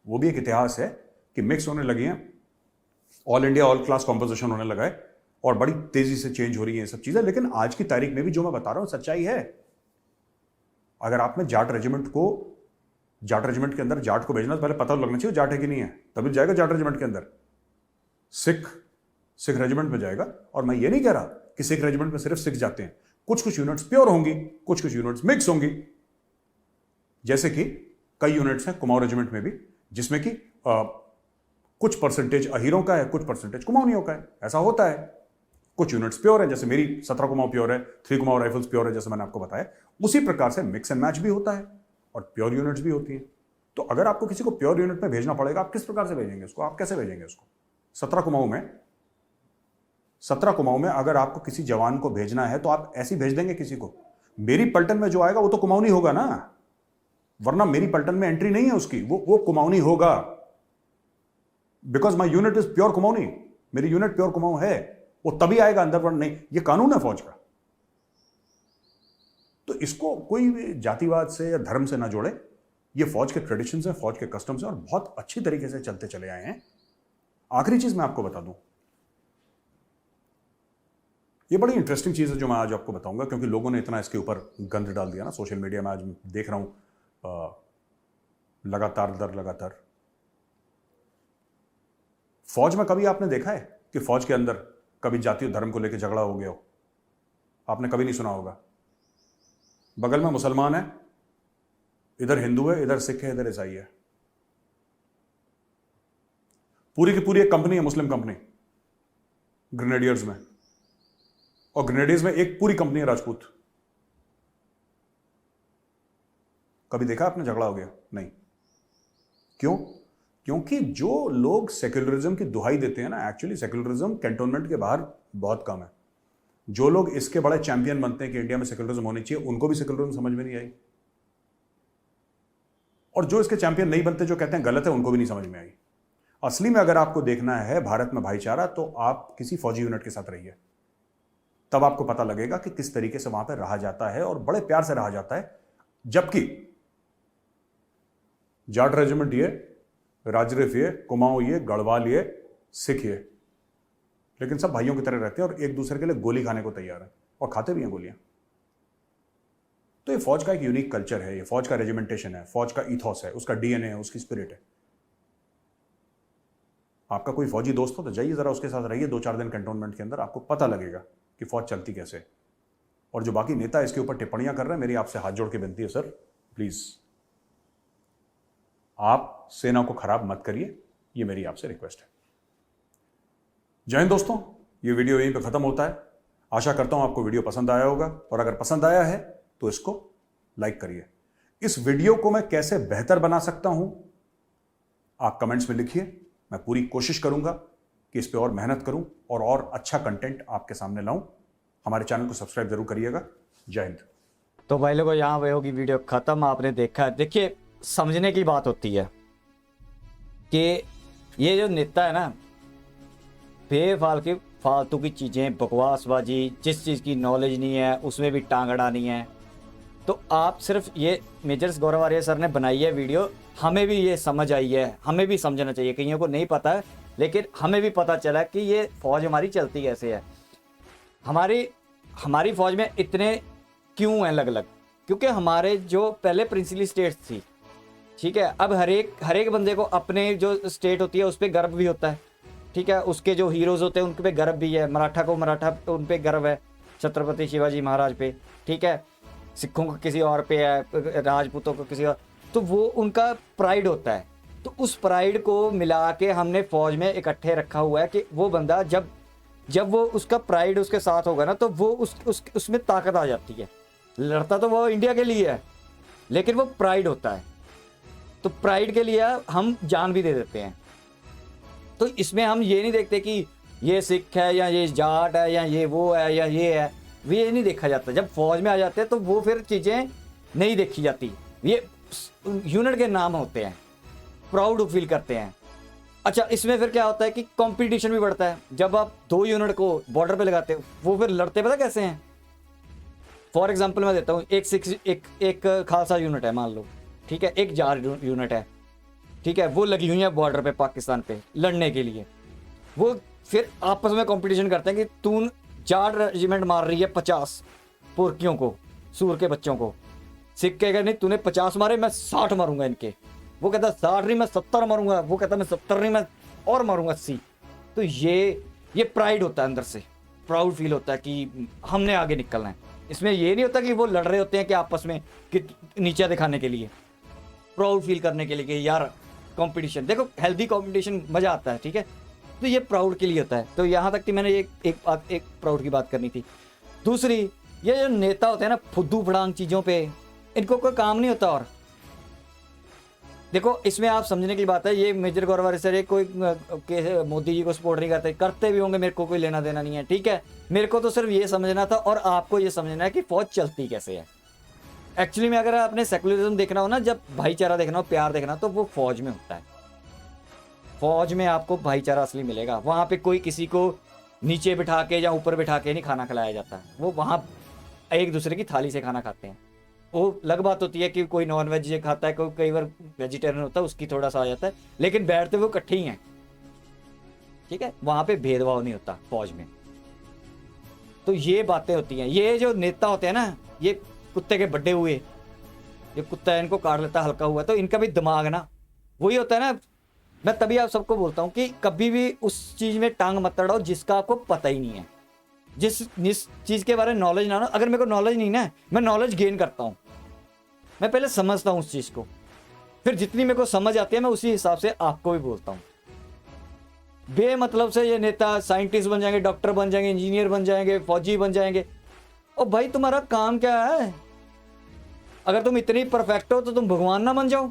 वो भी एक इतिहास है कि मिक्स होने लगी हैं, all India all class composition होने लगा है और बड़ी तेजी से चेंज हो रही है ये सब चीजें। लेकिन आज की तारीख में भी जो मैं बता रहा हूं सच्चाई है। अगर आपने जाट रेजिमेंट के अंदर जाट को भेजना तो पहले पता लगना चाहिए जाट है कि नहीं है, तभी जाएगा जाट रेजिमेंट के अंदर। सिख रेजिमेंट में जाएगा। और मैं ये नहीं कह रहा कि सिख रेजिमेंट में सिर्फ सिख जाते हैं, कुछ कुछ यूनिट्स प्योर होंगी, कुछ कुछ यूनिट्स मिक्स होंगी। जैसे कि कई यूनिट्स हैं कुमाऊं रेजिमेंट में भी जिसमें कि कुछ परसेंटेज अहीरों का है, कुछ परसेंटेज कुमाऊनियों का है, ऐसा होता है। कुछ यूनिट्स प्योर है, जैसे मेरी 17 कुमाऊं प्योर है, 3 कुमाऊं राइफल्स प्योर है, जैसे मैंने आपको बताया। उसी प्रकार से मिक्स एंड मैच भी होता है और प्योर यूनिट्स भी होती हैं। तो अगर आपको किसी को प्योर यूनिट में भेजना पड़ेगा, आप किस प्रकार से भेजेंगे उसको? आप कैसे भेजेंगे उसको? 17 कुमाऊं में अगर आपको किसी जवान को भेजना है तो आप ऐसे ही भेज देंगे किसी को? मेरी पलटन में जो आएगा वो तो कुमाऊनी होगा ना, वरना मेरी पलटन में एंट्री नहीं है उसकी, वो कुमाऊनी होगा। Because my unit is pure Kumaoni, मेरी यूनिट प्योर कुमाऊं है, वो तभी आएगा अंदर, वरना नहीं। ये कानून है फौज का। तो इसको कोई भी जातिवाद से या धर्म से ना जोड़े। ये फौज के ट्रेडिशंस हैं, फौज के कस्टम्स हैं और बहुत अच्छी तरीके से चलते चले आए हैं। आखिरी चीज मैं आपको बता दूं, ये बड़ी इंटरेस्टिंग चीज है जो मैं आज आपको बताऊंगा, क्योंकि लोगों ने इतना इसके ऊपर गंद डाल दिया ना सोशल मीडिया में। आज देख रहा हूं लगातार फौज में कभी आपने देखा है कि फौज के अंदर कभी जाति और धर्म को लेकर झगड़ा हो गया हो? आपने कभी नहीं सुना होगा। बगल में मुसलमान है, इधर हिंदू है, इधर सिख है, इधर ईसाई है। पूरी की पूरी एक कंपनी है, मुस्लिम कंपनी, ग्रेनेडियर्स में, और ग्रेनेडियर्स में एक पूरी कंपनी है राजपूत। कभी देखा आपने झगड़ा हो गया? नहीं। क्यों? क्योंकि जो लोग सेक्युलरिज्म की दुहाई देते हैं ना, एक्चुअली सेक्युलरिज्म कैंटोनमेंट के बाहर बहुत कम है। जो लोग इसके बड़े चैंपियन बनते हैं कि इंडिया में सेक्युलरिज्म होनी चाहिए, उनको भी सेक्युलरिज्म समझ में नहीं आई। और जो इसके चैंपियन नहीं बनते, जो कहते हैं गलत है, उनको भी नहीं समझ में आई। असली में अगर आपको देखना है भारत में भाईचारा, तो आप किसी फौजी यूनिट के साथ रहिए, तब आपको पता लगेगा कि किस तरीके से वहां पर रहा जाता है और बड़े प्यार से रहा जाता है। जबकि जाट रेजिमेंट ये, राजरिफ ये, कुमाऊं ये, गढ़वाल ये, सिख ये, लेकिन सब भाइयों की तरह रहते हैं और एक दूसरे के लिए गोली खाने को तैयार है और खाते भी हैं गोलियां। तो ये फौज का एक यूनिक कल्चर है, ये फौज का रेजिमेंटेशन है, फौज का इथॉस है, उसका डीएनए है, उसकी स्पिरिट है। आपका कोई फौजी दोस्त हो तो जाइए जरा उसके साथ रहिए 2-4 दिन कैंटोनमेंट के अंदर, आपको पता लगेगा कि फौज चलती कैसे। और जो बाकी नेता इसके ऊपर टिप्पणियां कर रहे हैं, मेरी आपसे हाथ जोड़ के विनती है, सर प्लीज आप सेना को खराब मत करिए, ये मेरी आपसे रिक्वेस्ट है। जय हिंद दोस्तों, ये वीडियो यहीं पे खत्म होता है। आशा करता हूं आपको वीडियो पसंद आया होगा, और अगर पसंद आया है तो इसको लाइक करिए। इस वीडियो को मैं कैसे बेहतर बना सकता हूं आप कमेंट्स में लिखिए। मैं पूरी कोशिश करूंगा कि इस पे और मेहनत करूं और अच्छा कंटेंट आपके सामने लाऊं। हमारे चैनल को सब्सक्राइब जरूर करिएगा। जय हिंद। तो भाई लोगों, यहाँ पे होगी वीडियो खत्म। आपने देखा है, देखिए समझने की बात होती है कि ये जो नेता है ना, फालतू की चीज़ें, बकवासबाजी, जिस चीज़ की नॉलेज नहीं है उसमें भी टांग अड़ानी है। तो आप सिर्फ ये मेजर गौरव आर्या सर ने बनाई है वीडियो, हमें भी ये समझ आई है, हमें भी समझना चाहिए। कईयों को नहीं पता है लेकिन हमें भी पता चला कि ये फौज हमारी चलती कैसे है। हमारी फौज में इतने क्यों हैं अलग अलग, क्योंकि हमारे जो पहले प्रिंसली स्टेट्स थी, ठीक है, अब हर एक बंदे को अपने जो स्टेट होती है उस पर गर्व भी होता है, ठीक है, उसके जो हीरोज होते हैं उनके पे गर्व भी है। मराठा को मराठा उन पे गर्व है, छत्रपति शिवाजी महाराज पे, ठीक है, सिखों को किसी और पे है, राजपूतों को किसी और, तो वो उनका प्राइड होता है। तो उस प्राइड को मिला के हमने फौज में इकट्ठे रखा हुआ है कि वो बंदा जब वो उसका प्राइड उसके साथ होगा ना, तो वो उसमें ताकत आ जाती है। लड़ता तो वो इंडिया के लिए है, लेकिन वो प्राइड होता है, तो प्राइड के लिए हम जान भी दे देते हैं। तो इसमें हम ये नहीं देखते कि ये सिख है या ये जाट है या ये वो है या ये है, ये नहीं देखा जाता। जब फौज में आ जाते हैं तो वो फिर चीज़ें नहीं देखी जाती, ये यूनिट के नाम होते हैं, प्राउड फील करते हैं। अच्छा, इसमें फिर क्या होता है कि कंपटीशन भी बढ़ता है। जब आप 2 यूनिट को बॉर्डर पे लगाते हो, वो फिर लड़ते पता कैसे हैं। फॉर एग्जांपल मैं देता हूँ, एक खालसा यूनिट है मान लो, ठीक है, एक जार यूनिट है, ठीक है, वो लगी हुई है बॉर्डर पे पाकिस्तान पे लड़ने के लिए। वो फिर आपस में कंपटीशन करते हैं कि तू जाट रेजिमेंट मार रही है 50 पुरकियों को, सूर के बच्चों को। सिख कहेगा नहीं तूने 50 मारे, मैं 60 मारूंगा इनके। वो कहता 60 नहीं मैं 70 मारूंगा, वो कहता मैं 70 नहीं मैं और मारूंगा 80। तो ये प्राइड होता है, अंदर से प्राउड फील होता है कि हमने आगे निकलना है। इसमें ये नहीं होता कि वो लड़ रहे होते हैं कि आपस में कि नीचे दिखाने के लिए, प्राउड फील करने के लिए कि यार कंपटीशन देखो, हेल्दी कंपटीशन मजा आता है, ठीक है। तो ये प्राउड के लिए होता है। तो यहाँ तक कि मैंने एक प्राउड की बात करनी थी। दूसरी, ये जो नेता होते हैं ना फुद्दू फड़ांग चीज़ों पे, इनको कोई काम नहीं होता। और देखो इसमें आप समझने की बात है, ये मेजर गौरव सर कोई मोदी जी को सपोर्ट नहीं करते भी होंगे, मेरे को कोई लेना देना नहीं है, ठीक है। मेरे को तो सिर्फ ये समझना था और आपको ये समझना है कि फौज चलती कैसे है। एक्चुअली में अगर आपने सेकुलरिज्म देखना हो ना, जब भाईचारा देखना हो, प्यार देखना, तो वो फौज में होता है। फौज में आपको भाईचारा असली मिलेगा। वहाँ पे कोई किसी को नीचे बिठा के या ऊपर बिठा के नहीं खाना खिलाया जाता। वो वहाँ एक दूसरे की थाली से खाना खाते हैं। वो अलग बात होती है कि कोई नॉन वेज खाता है, कोई कई बार वेजिटेरियन होता है, उसकी थोड़ा सा आ जाता है, लेकिन बैठते वो इकट्ठे ही हैं, ठीक है। वहाँ पे भेदभाव नहीं होता फौज में। तो ये बातें होती हैं। ये जो नेता होते हैं ना, ये कुत्ते के बड्डे हुए, ये कुत्ता है इनको काट लेता हल्का हुआ, तो इनका भी दिमाग ना वही होता है ना। मैं तभी आप सबको बोलता हूँ कि कभी भी उस चीज़ में टांग मत अड़ाओ जिसका आपको पता ही नहीं है, जिस चीज़ के बारे में नॉलेज ना हो। अगर मेरे को नॉलेज नहीं ना, मैं नॉलेज गेन करता हूँ, मैं पहले समझता हूँ उस चीज़ को, फिर जितनी मेरे को समझ आती है मैं उसी हिसाब से आपको भी बोलता हूँ। बेमतलब से ये नेता साइंटिस्ट बन जाएंगे, डॉक्टर बन जाएंगे, इंजीनियर बन जाएंगे, फौजी बन जाएंगे। और भाई तुम्हारा काम क्या है? अगर तुम इतनी परफेक्ट हो तो तुम भगवान ना बन जाओ।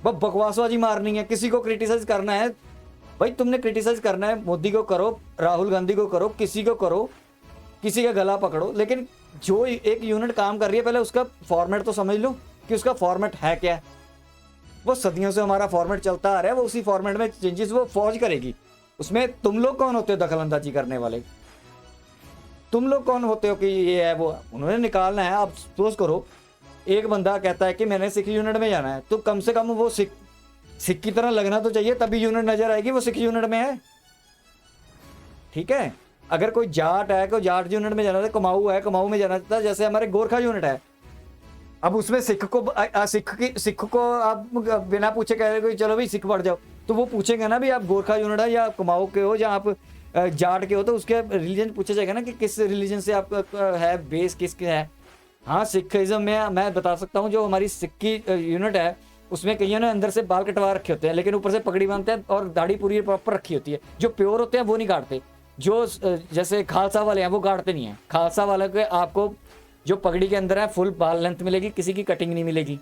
बस बकवासबाजी मारनी है, किसी को क्रिटिसाइज करना है। भाई तुमने क्रिटिसाइज करना है, मोदी को करो, राहुल गांधी को करो, किसी को करो, किसी का गला पकड़ो, लेकिन जो एक यूनिट काम कर रही है पहले उसका फॉर्मेट तो समझ लो कि उसका फॉर्मेट है क्या। वो सदियों से हमारा फॉर्मेट चलता आ रहा है, वो उसी फॉर्मेट में चेंजेस वो फौज करेगी। उसमें तुम लोग कौन होते हो दखल अंदाजी करने वाले? तुम लोग कौन होते हो कि ये है वो? उन्होंने निकालना है। आप सपोज करो एक बंदा कहता है कि मैंने सिख यूनिट में जाना है, तो कम से कम वो सिख की तरह लगना तो चाहिए, तभी यूनिट नजर आएगी वो सिख यूनिट में है, ठीक है। अगर कोई जाट है, कोई जाट यूनिट में जाना है, कुमाऊं है, कुमाऊं में जाना चाहता है, जैसे हमारे गोरखा यूनिट है। अब उसमें सिख को आप बिना पूछे कह रहे कोई चलो भाई सिख पढ़ जाओ, तो वो पूछेंगे ना भी आप गोरखा यूनिट है या कुमाऊं के हो या आप जाट के हो, तो उसके रिलीजन पूछा जाएगा ना कि किस रिलीजन से आप है, बेस किसके है। हाँ, सिखिज्म में मैं बता सकता हूँ, जो हमारी सिख की यूनिट है उसमें कईयों ने अंदर से बाल कटवा रखे होते हैं, लेकिन ऊपर से पगड़ी बांधते हैं और दाढ़ी पूरी प्रॉपर रखी होती है। जो प्योर होते हैं वो नहीं काटते, जो जैसे खालसा वाले हैं वो काटते नहीं है। खालसा वाले के आपको जो पगड़ी के अंदर है फुल बाल लेंथ मिलेगी, किसी की कटिंग नहीं मिलेगी,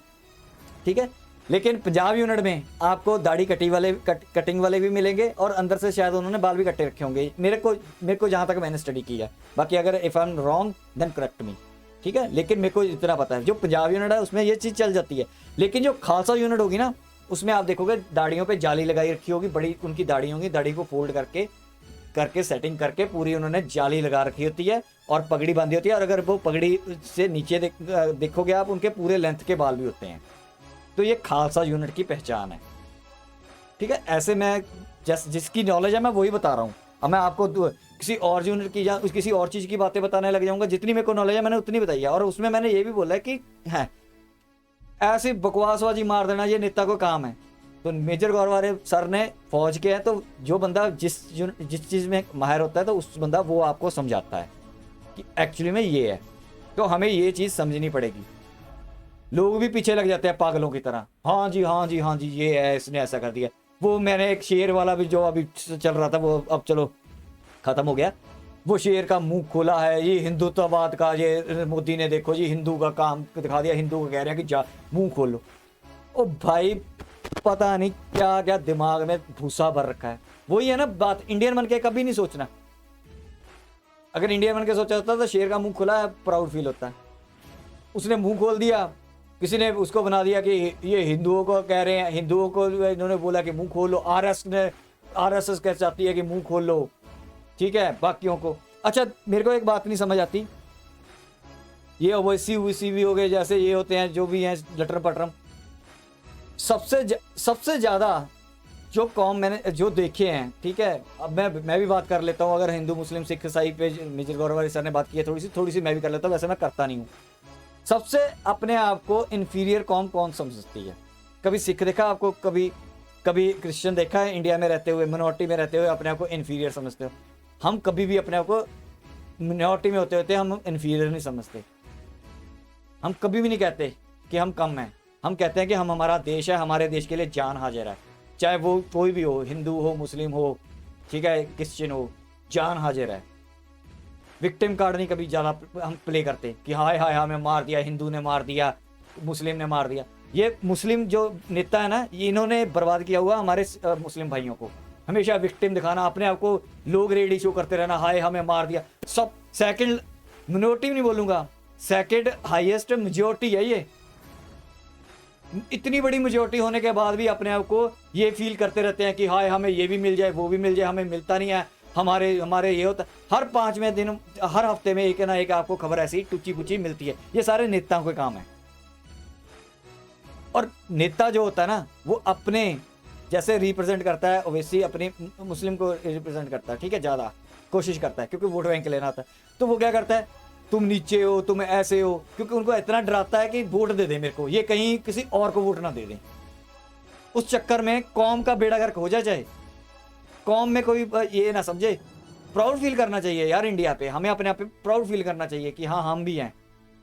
ठीक है। लेकिन पंजाब यूनिट में आपको दाढ़ी कटिंग वाले भी मिलेंगे और अंदर से शायद उन्होंने बाल भी कटे रखे होंगे, मेरे को जहाँ तक मैंने स्टडी की है। बाकी अगर if I am wrong then correct me, ठीक है। लेकिन मेरे को इतना पता है जो पंजाब यूनिट है उसमें ये चीज़ चल जाती है। लेकिन जो खालसा यूनिट होगी ना, उसमें आप देखोगे दाढ़ियों पे जाली लगाई रखी होगी, बड़ी उनकी दाढ़ी होंगी, दाढ़ी को फोल्ड करके सेटिंग करके पूरी उन्होंने जाली लगा रखी होती है और पगड़ी बांधी होती है। और अगर वो पगड़ी से नीचे देखोगे आप, उनके पूरे लेंथ के बाल भी होते हैं। तो ये खालसा यूनिट की पहचान है, ठीक है, ऐसे मैं जिसकी नॉलेज है मैं वही बता रहा हूँ। अब मैं आपको किसी और जूनियर की या किसी और चीज़ की बातें बताने लग जाऊंगा, जितनी मेरे को नॉलेज है मैंने उतनी बताई है। और उसमें मैंने ये भी बोला है कि है ऐसी बकवासबाजी मार देना ये नेता को काम है। तो मेजर गौरव आर्य सर ने फौज के हैं, तो जो बंदा जिस चीज़ में माहिर होता है तो उस बंदा वो आपको समझाता है कि एक्चुअली में ये है। तो हमें ये चीज़ समझनी पड़ेगी। लोग भी पीछे लग जाते हैं पागलों की तरह, हाँ जी हाँ जी हाँ जी ये है, इसने ऐसा कर दिया। वो मैंने एक शेर वाला भी जो अभी चल रहा था वो अब चलो खत्म हो गया। वो शेर का मुंह खोला है, ये हिंदुत्ववाद का, ये मोदी ने देखो जी हिंदू का काम दिखा दिया, हिंदू को कह रहे हैं कि जा मुंह खोलो। ओ भाई पता नहीं क्या क्या दिमाग में भूसा भर रखा है। वही है ना बात, इंडियन बन के कभी नहीं सोचना। अगर इंडियन बन के सोचा होता तो शेर का मुंह खुला है प्राउड फील होता है। उसने मुंह खोल दिया, किसी ने उसको बना दिया कि ये हिंदुओं को कह रहे हैं, हिंदुओं को इन्होंने बोला कि मुंह खोलो। आरएसएस कह चाहती है कि मुंह खोल लो, ठीक है बाकियों को। अच्छा मेरे को एक बात नहीं समझ आती, ये ओवैसी भी हो गए जैसे ये होते हैं जो भी हैं लटर पटरम, सबसे ज्यादा जो कौम मैंने जो देखे हैं, ठीक है अब मैं भी बात कर लेता हूँ। अगर हिंदू मुस्लिम सिख ईसाई पे मेजर गौरव आर्य सर ने बात की है थोड़ी सी मैं भी कर लेता हूँ, वैसे मैं करता नहीं हूँ। सबसे अपने आप को इन्फीरियर कौम कौन समझती है? कभी सिख देखा आपको, कभी क्रिश्चियन देखा है इंडिया में रहते हुए, मिनॉरिटी में रहते हुए अपने आप को इन्फीरियर समझते हो? हम कभी भी अपने आप को मिनॉरिटी में होते हम इन्फीरियर नहीं समझते। हम कभी भी नहीं कहते कि हम कम हैं। हम कहते हैं कि हम, हमारा देश है, हमारे देश के लिए जान हाजिर है, चाहे वो कोई भी हो, हिंदू हो मुस्लिम हो, ठीक है क्रिश्चियन हो, जान हाजिर है। विक्टिम कार्ड नहीं कभी ज़्यादा हम प्ले करते कि हाय हाय हमें मार दिया, हिंदू ने मार दिया, मुस्लिम ने मार दिया। ये मुस्लिम जो नेता है ना, ये इन्होंने बर्बाद किया हुआ हमारे मुस्लिम भाइयों को। हमेशा विक्टिम दिखाना, अपने आप को लोग रेडी शो करते रहना, हाय हमें मार दिया। सब सेकंड मिनोरिटी नहीं बोलूँगा, सेकंड हाईएस्ट मेजोरिटी है ये। इतनी बड़ी मेजोरिटी होने के बाद भी अपने आप को ये फील करते रहते हैं कि हाय हमें ये भी मिल जाए वो भी मिल जाए, हमें मिलता नहीं है, हमारे ये होता। हर 5वें दिन, हर हफ्ते में एक ना एक आपको खबर ऐसी टुच्ची पुच्ची मिलती है। ये सारे नेताओं के काम है। और नेता जो होता है ना वो अपने जैसे रिप्रेजेंट करता है, ओवैसी अपने मुस्लिम को रिप्रेजेंट करता है, ठीक है, ज़्यादा कोशिश करता है क्योंकि वोट बैंक लेना आता है। तो वो क्या करता है, तुम नीचे हो, तुम ऐसे हो, क्योंकि उनको इतना डराता है कि वोट दे दे मेरे को, ये कहीं किसी और को वोट ना दे दें। उस चक्कर में कौम का बेड़ा गर्क हो जाए, चाहे कौम में कोई ये ना समझे। प्राउड फील करना चाहिए यार इंडिया पे, हमें अपने आप पे प्राउड फील करना चाहिए कि हाँ हम भी हैं।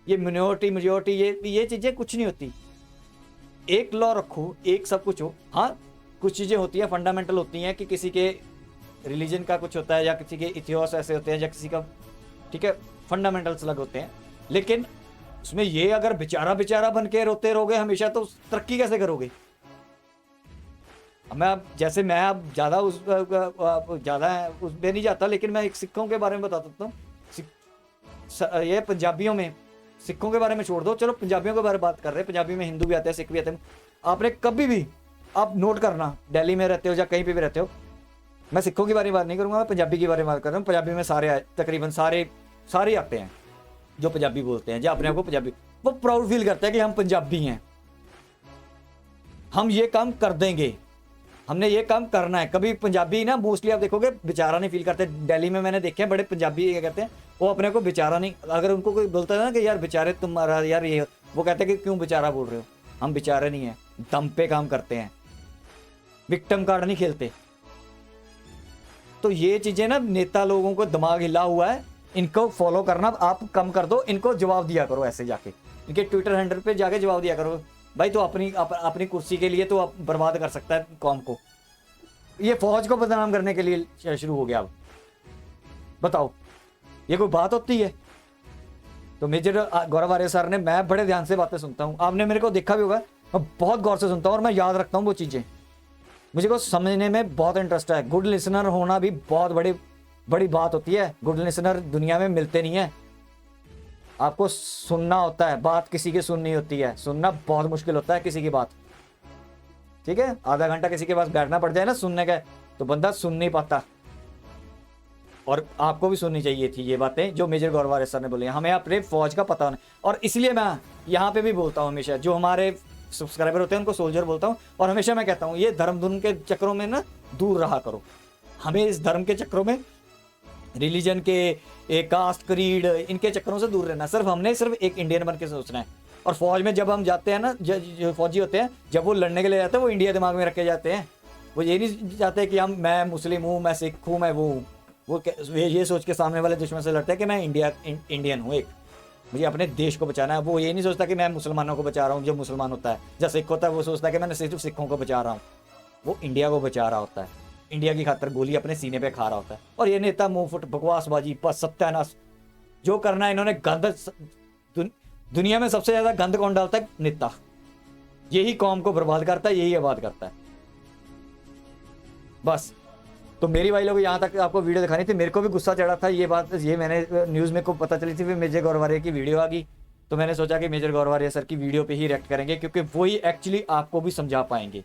ये मिनोरिटी मेजोरिटी ये चीज़ें कुछ नहीं होती। एक लॉ रखो, एक सब कुछ हो। हाँ कुछ चीज़ें होती हैं फंडामेंटल होती हैं कि किसी के रिलीजन का कुछ होता है या किसी के इतिहास ऐसे होते हैं या किसी का, ठीक है, फंडामेंटल्स अलग होते हैं। लेकिन उसमें ये अगर बेचारा बन के रोते रहोगे हमेशा तो तरक्की कैसे करोगे? मैं अब जैसे मैं अब ज़्यादा उसमें नहीं जाता, लेकिन मैं एक सिखों के बारे में बता सकता हूँ। ये पंजाबियों में, सिखों के बारे में छोड़ दो, चलो पंजाबियों के बारे में बात कर रहे हैं। पंजाबी में हिंदू भी आते हैं, सिख भी आते हैं। आपने कभी भी, आप नोट करना, दिल्ली में रहते हो या कहीं पे भी रहते हो, मैं सिखों की बारे में बात नहीं करूँगा, मैं पंजाबी के बारे में बात कर रहा हूँ। पंजाबी में सारे तकरीबन सारे आते हैं जो पंजाबी बोलते हैं, जो अपने आप को पंजाबी, वो प्राउड फील करते हैं कि हम पंजाबी हैं, हम ये काम कर देंगे, हमने ये काम करना है। कभी पंजाबी ना मोस्टली आप देखोगे बेचारा नहीं फील करते। दिल्ली में मैंने देखे हैं बड़े पंजाबी क्या कहते हैं, वो अपने को बेचारा नहीं, अगर उनको कोई बोलता है ना कि यार बेचारे तुम्हारा यार ये, वो कहते हैं कि क्यों बेचारा बोल रहे हो, हम बेचारे नहीं हैं, दम पे काम करते हैं, विक्टिम कार्ड नहीं खेलते। तो ये चीज़ें ना नेता लोगों को दिमाग हिला हुआ है, इनको फॉलो करना आप कम कर दो, इनको जवाब दिया करो ऐसे जाके, इनके ट्विटर हैंडल पे जाके जवाब दिया करो। भाई तो अपनी कुर्सी के लिए तो आप बर्बाद कर सकता है कौम को। ये फौज को बदनाम करने के लिए शुरू हो गया। अब बताओ ये कोई बात होती है? तो मेजर गौरव आर्य सर ने, मैं बड़े ध्यान से बातें सुनता हूँ, आपने मेरे को देखा भी होगा, मैं बहुत गौर से सुनता हूँ और मैं याद रखता हूँ वो चीज़ें, मुझे को समझने में बहुत इंटरेस्ट है। गुड लिसनर होना भी बहुत बड़ी बात होती है। गुड लिसनर दुनिया में मिलते नहीं है। आपको सुनना होता है, बात किसी की सुननी होती है, सुनना बहुत मुश्किल होता है किसी की बात, ठीक है। आधा घंटा किसी के पास बैठना पड़ जाए ना सुनने का, तो बंदा सुन नहीं पाता। और आपको भी सुननी चाहिए थी ये बातें जो मेजर गौरव आर्य सर ने बोली। हमें अपने फौज का पता होना, और इसलिए मैं यहाँ पे भी बोलता हूँ हमेशा, जो हमारे सब्सक्राइबर होते हैं उनको सोल्जर बोलता हूँ। और हमेशा मैं कहता हूँ ये धर्म के चक्करों में ना दूर रहा करो। हमें इस धर्म के चक्करों में, रिलीजन के, कास्ट, क्रीड, इनके चक्करों से दूर रहना। सिर्फ एक इंडियन बन के सोचना है। और फौज में जब हम जाते हैं ना, जो फौजी होते हैं जब वो लड़ने के लिए जाते हैं वो इंडिया दिमाग में रख के जाते हैं। वो ये नहीं चाहते कि मैं मुस्लिम हूँ, मैं सिख हूँ, मैं वो हूँ। वो ये सोच के सामने वाले दुश्मन से लड़ते हैं कि मैं इंडियन हूँ, एक मुझे अपने देश को बचाना है। वो ये नहीं सोचता कि मैं मुसलमानों को बचा रहा हूँ। जो मुसलमान होता है, जो सिख होता है, वो सोचता है कि मैं सिर्फ सिखों को बचा रहा हूँ। वो इंडिया को बचा रहा होता है, इंडिया की खातर गोली अपने सीने पे खा रहा होता है। और ये नेता मुंह फुट बकवासबाजी, बस सत्यानाश जो करना है इन्होंने। गंद दुनिया में सबसे ज्यादा गंद कौन डालता है? नेता। यही कौम को बर्बाद करता है, यही आबाद करता है। बस तो मेरी भाई लोग यहाँ तक आपको वीडियो दिखानी थी। मेरे को भी गुस्सा चढ़ा था ये बात, ये मैंने न्यूज़ में को पता चली थी, फिर मेजर गौरवारिया की वीडियो आ गई तो मैंने सोचा कि मेजर गौरवारिया सर की वीडियो पे ही रिएक्ट करेंगे, क्योंकि वही एक्चुअली आपको भी समझा पाएंगे।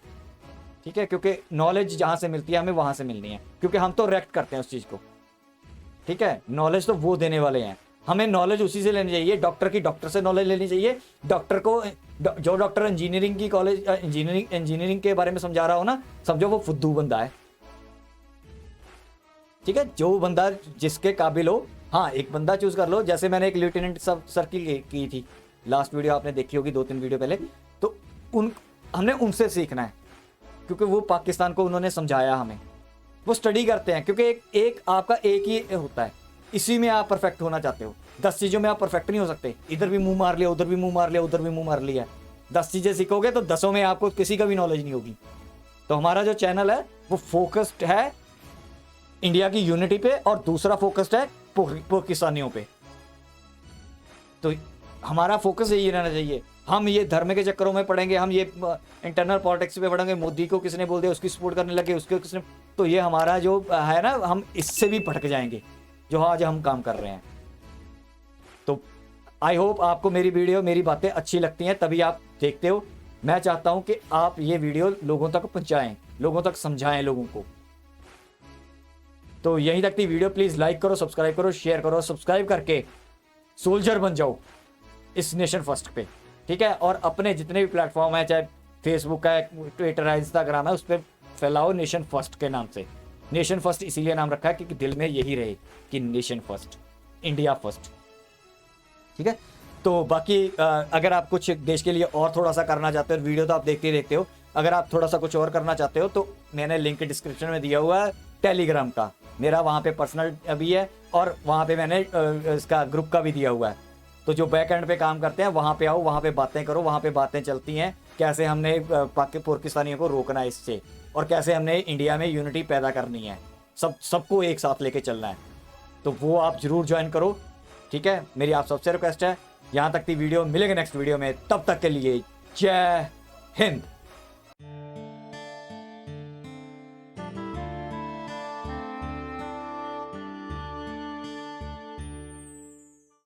ठीक है, क्योंकि नॉलेज जहाँ से मिलती है हमें वहाँ से मिलनी है, क्योंकि हम तो रिएक्ट करते हैं उस चीज़ को। ठीक है, नॉलेज तो वो देने वाले हैं, हमें नॉलेज उसी से लेनी चाहिए। डॉक्टर की डॉक्टर से नॉलेज लेनी चाहिए। डॉक्टर को जो डॉक्टर इंजीनियरिंग की कॉलेज इंजीनियरिंग के बारे में समझा रहा हो ना, समझो वो फुद्दू बंदा है। ठीक है, जो बंदा जिसके काबिल हो, हाँ एक बंदा चूज कर लो। जैसे मैंने एक लेफ्टिनेंट सर की थी, लास्ट वीडियो आपने देखी होगी 2-3 वीडियो पहले, तो हमने उनसे सीखना है, क्योंकि वो पाकिस्तान को उन्होंने समझाया हमें। वो स्टडी करते हैं, क्योंकि एक आपका एक ही होता है, इसी में आप परफेक्ट होना चाहते हो। 10 चीज़ों में आप परफेक्ट नहीं हो सकते। इधर भी मुंह मार लिया, उधर भी मुंह मार लिया, उधर भी मुंह मार लिया। 10 चीज़ें सीखोगे तो 10 में आपको किसी का भी नॉलेज नहीं होगी। तो हमारा जो चैनल है वो फोकस्ड है इंडिया की यूनिटी पे, और दूसरा फोकस्ड है पाकिस्तानियों पे। तो हमारा फोकस यही रहना चाहिए। हम ये धर्म के चक्करों में पढ़ेंगे, हम ये इंटरनल पॉलिटिक्स पे पढ़ेंगे, मोदी को किसने बोल दिया उसकी सपोर्ट करने लगे, उसके किसने, तो ये हमारा जो है ना, हम इससे भी भटक जाएंगे जो आज हम काम कर रहे हैं। तो आई होप आपको मेरी वीडियो, मेरी बातें अच्छी लगती हैं, तभी आप देखते हो। मैं चाहता हूं कि आप ये वीडियो लोगों तक पहुंचाएं, लोगों तक समझाएं लोगों को। तो यहीं तक थी वीडियो। प्लीज लाइक करो, सब्सक्राइब करो, शेयर करो। सब्सक्राइब करके सोल्जर बन जाओ इस नेशन फर्स्ट पे। ठीक है, और अपने जितने भी प्लेटफॉर्म है, चाहे फेसबुक है, ट्विटर है, इंस्टाग्राम है, उस पर फैलाओ नेशन फर्स्ट के नाम से। नेशन फर्स्ट इसीलिए नाम रखा है क्योंकि दिल में यही रहे कि नेशन फर्स्ट, इंडिया फर्स्ट। ठीक है, तो बाकी अगर आप कुछ देश के लिए और थोड़ा सा करना चाहते हो, वीडियो तो आप देखते ही देखते हो, अगर आप थोड़ा सा कुछ और करना चाहते हो तो मैंने लिंक डिस्क्रिप्शन में दिया हुआ है टेलीग्राम का, मेरा वहाँ पे पर्सनल भी है, और वहाँ पे मैंने इसका ग्रुप का भी दिया हुआ है। तो जो बैक एंड पे काम करते हैं वहाँ पे आओ, वहाँ पे बातें करो, वहाँ पे बातें चलती हैं कैसे हमने पाकिस्तानियों को रोकना है इससे, और कैसे हमने इंडिया में यूनिटी पैदा करनी है, सबको एक साथ लेके चलना है। तो वो आप जरूर ज्वाइन करो। ठीक है, मेरी आप सबसे रिक्वेस्ट है। यहाँ तक थी वीडियो, मिलेंगे नेक्स्ट वीडियो में, तब तक के लिए जय हिंद।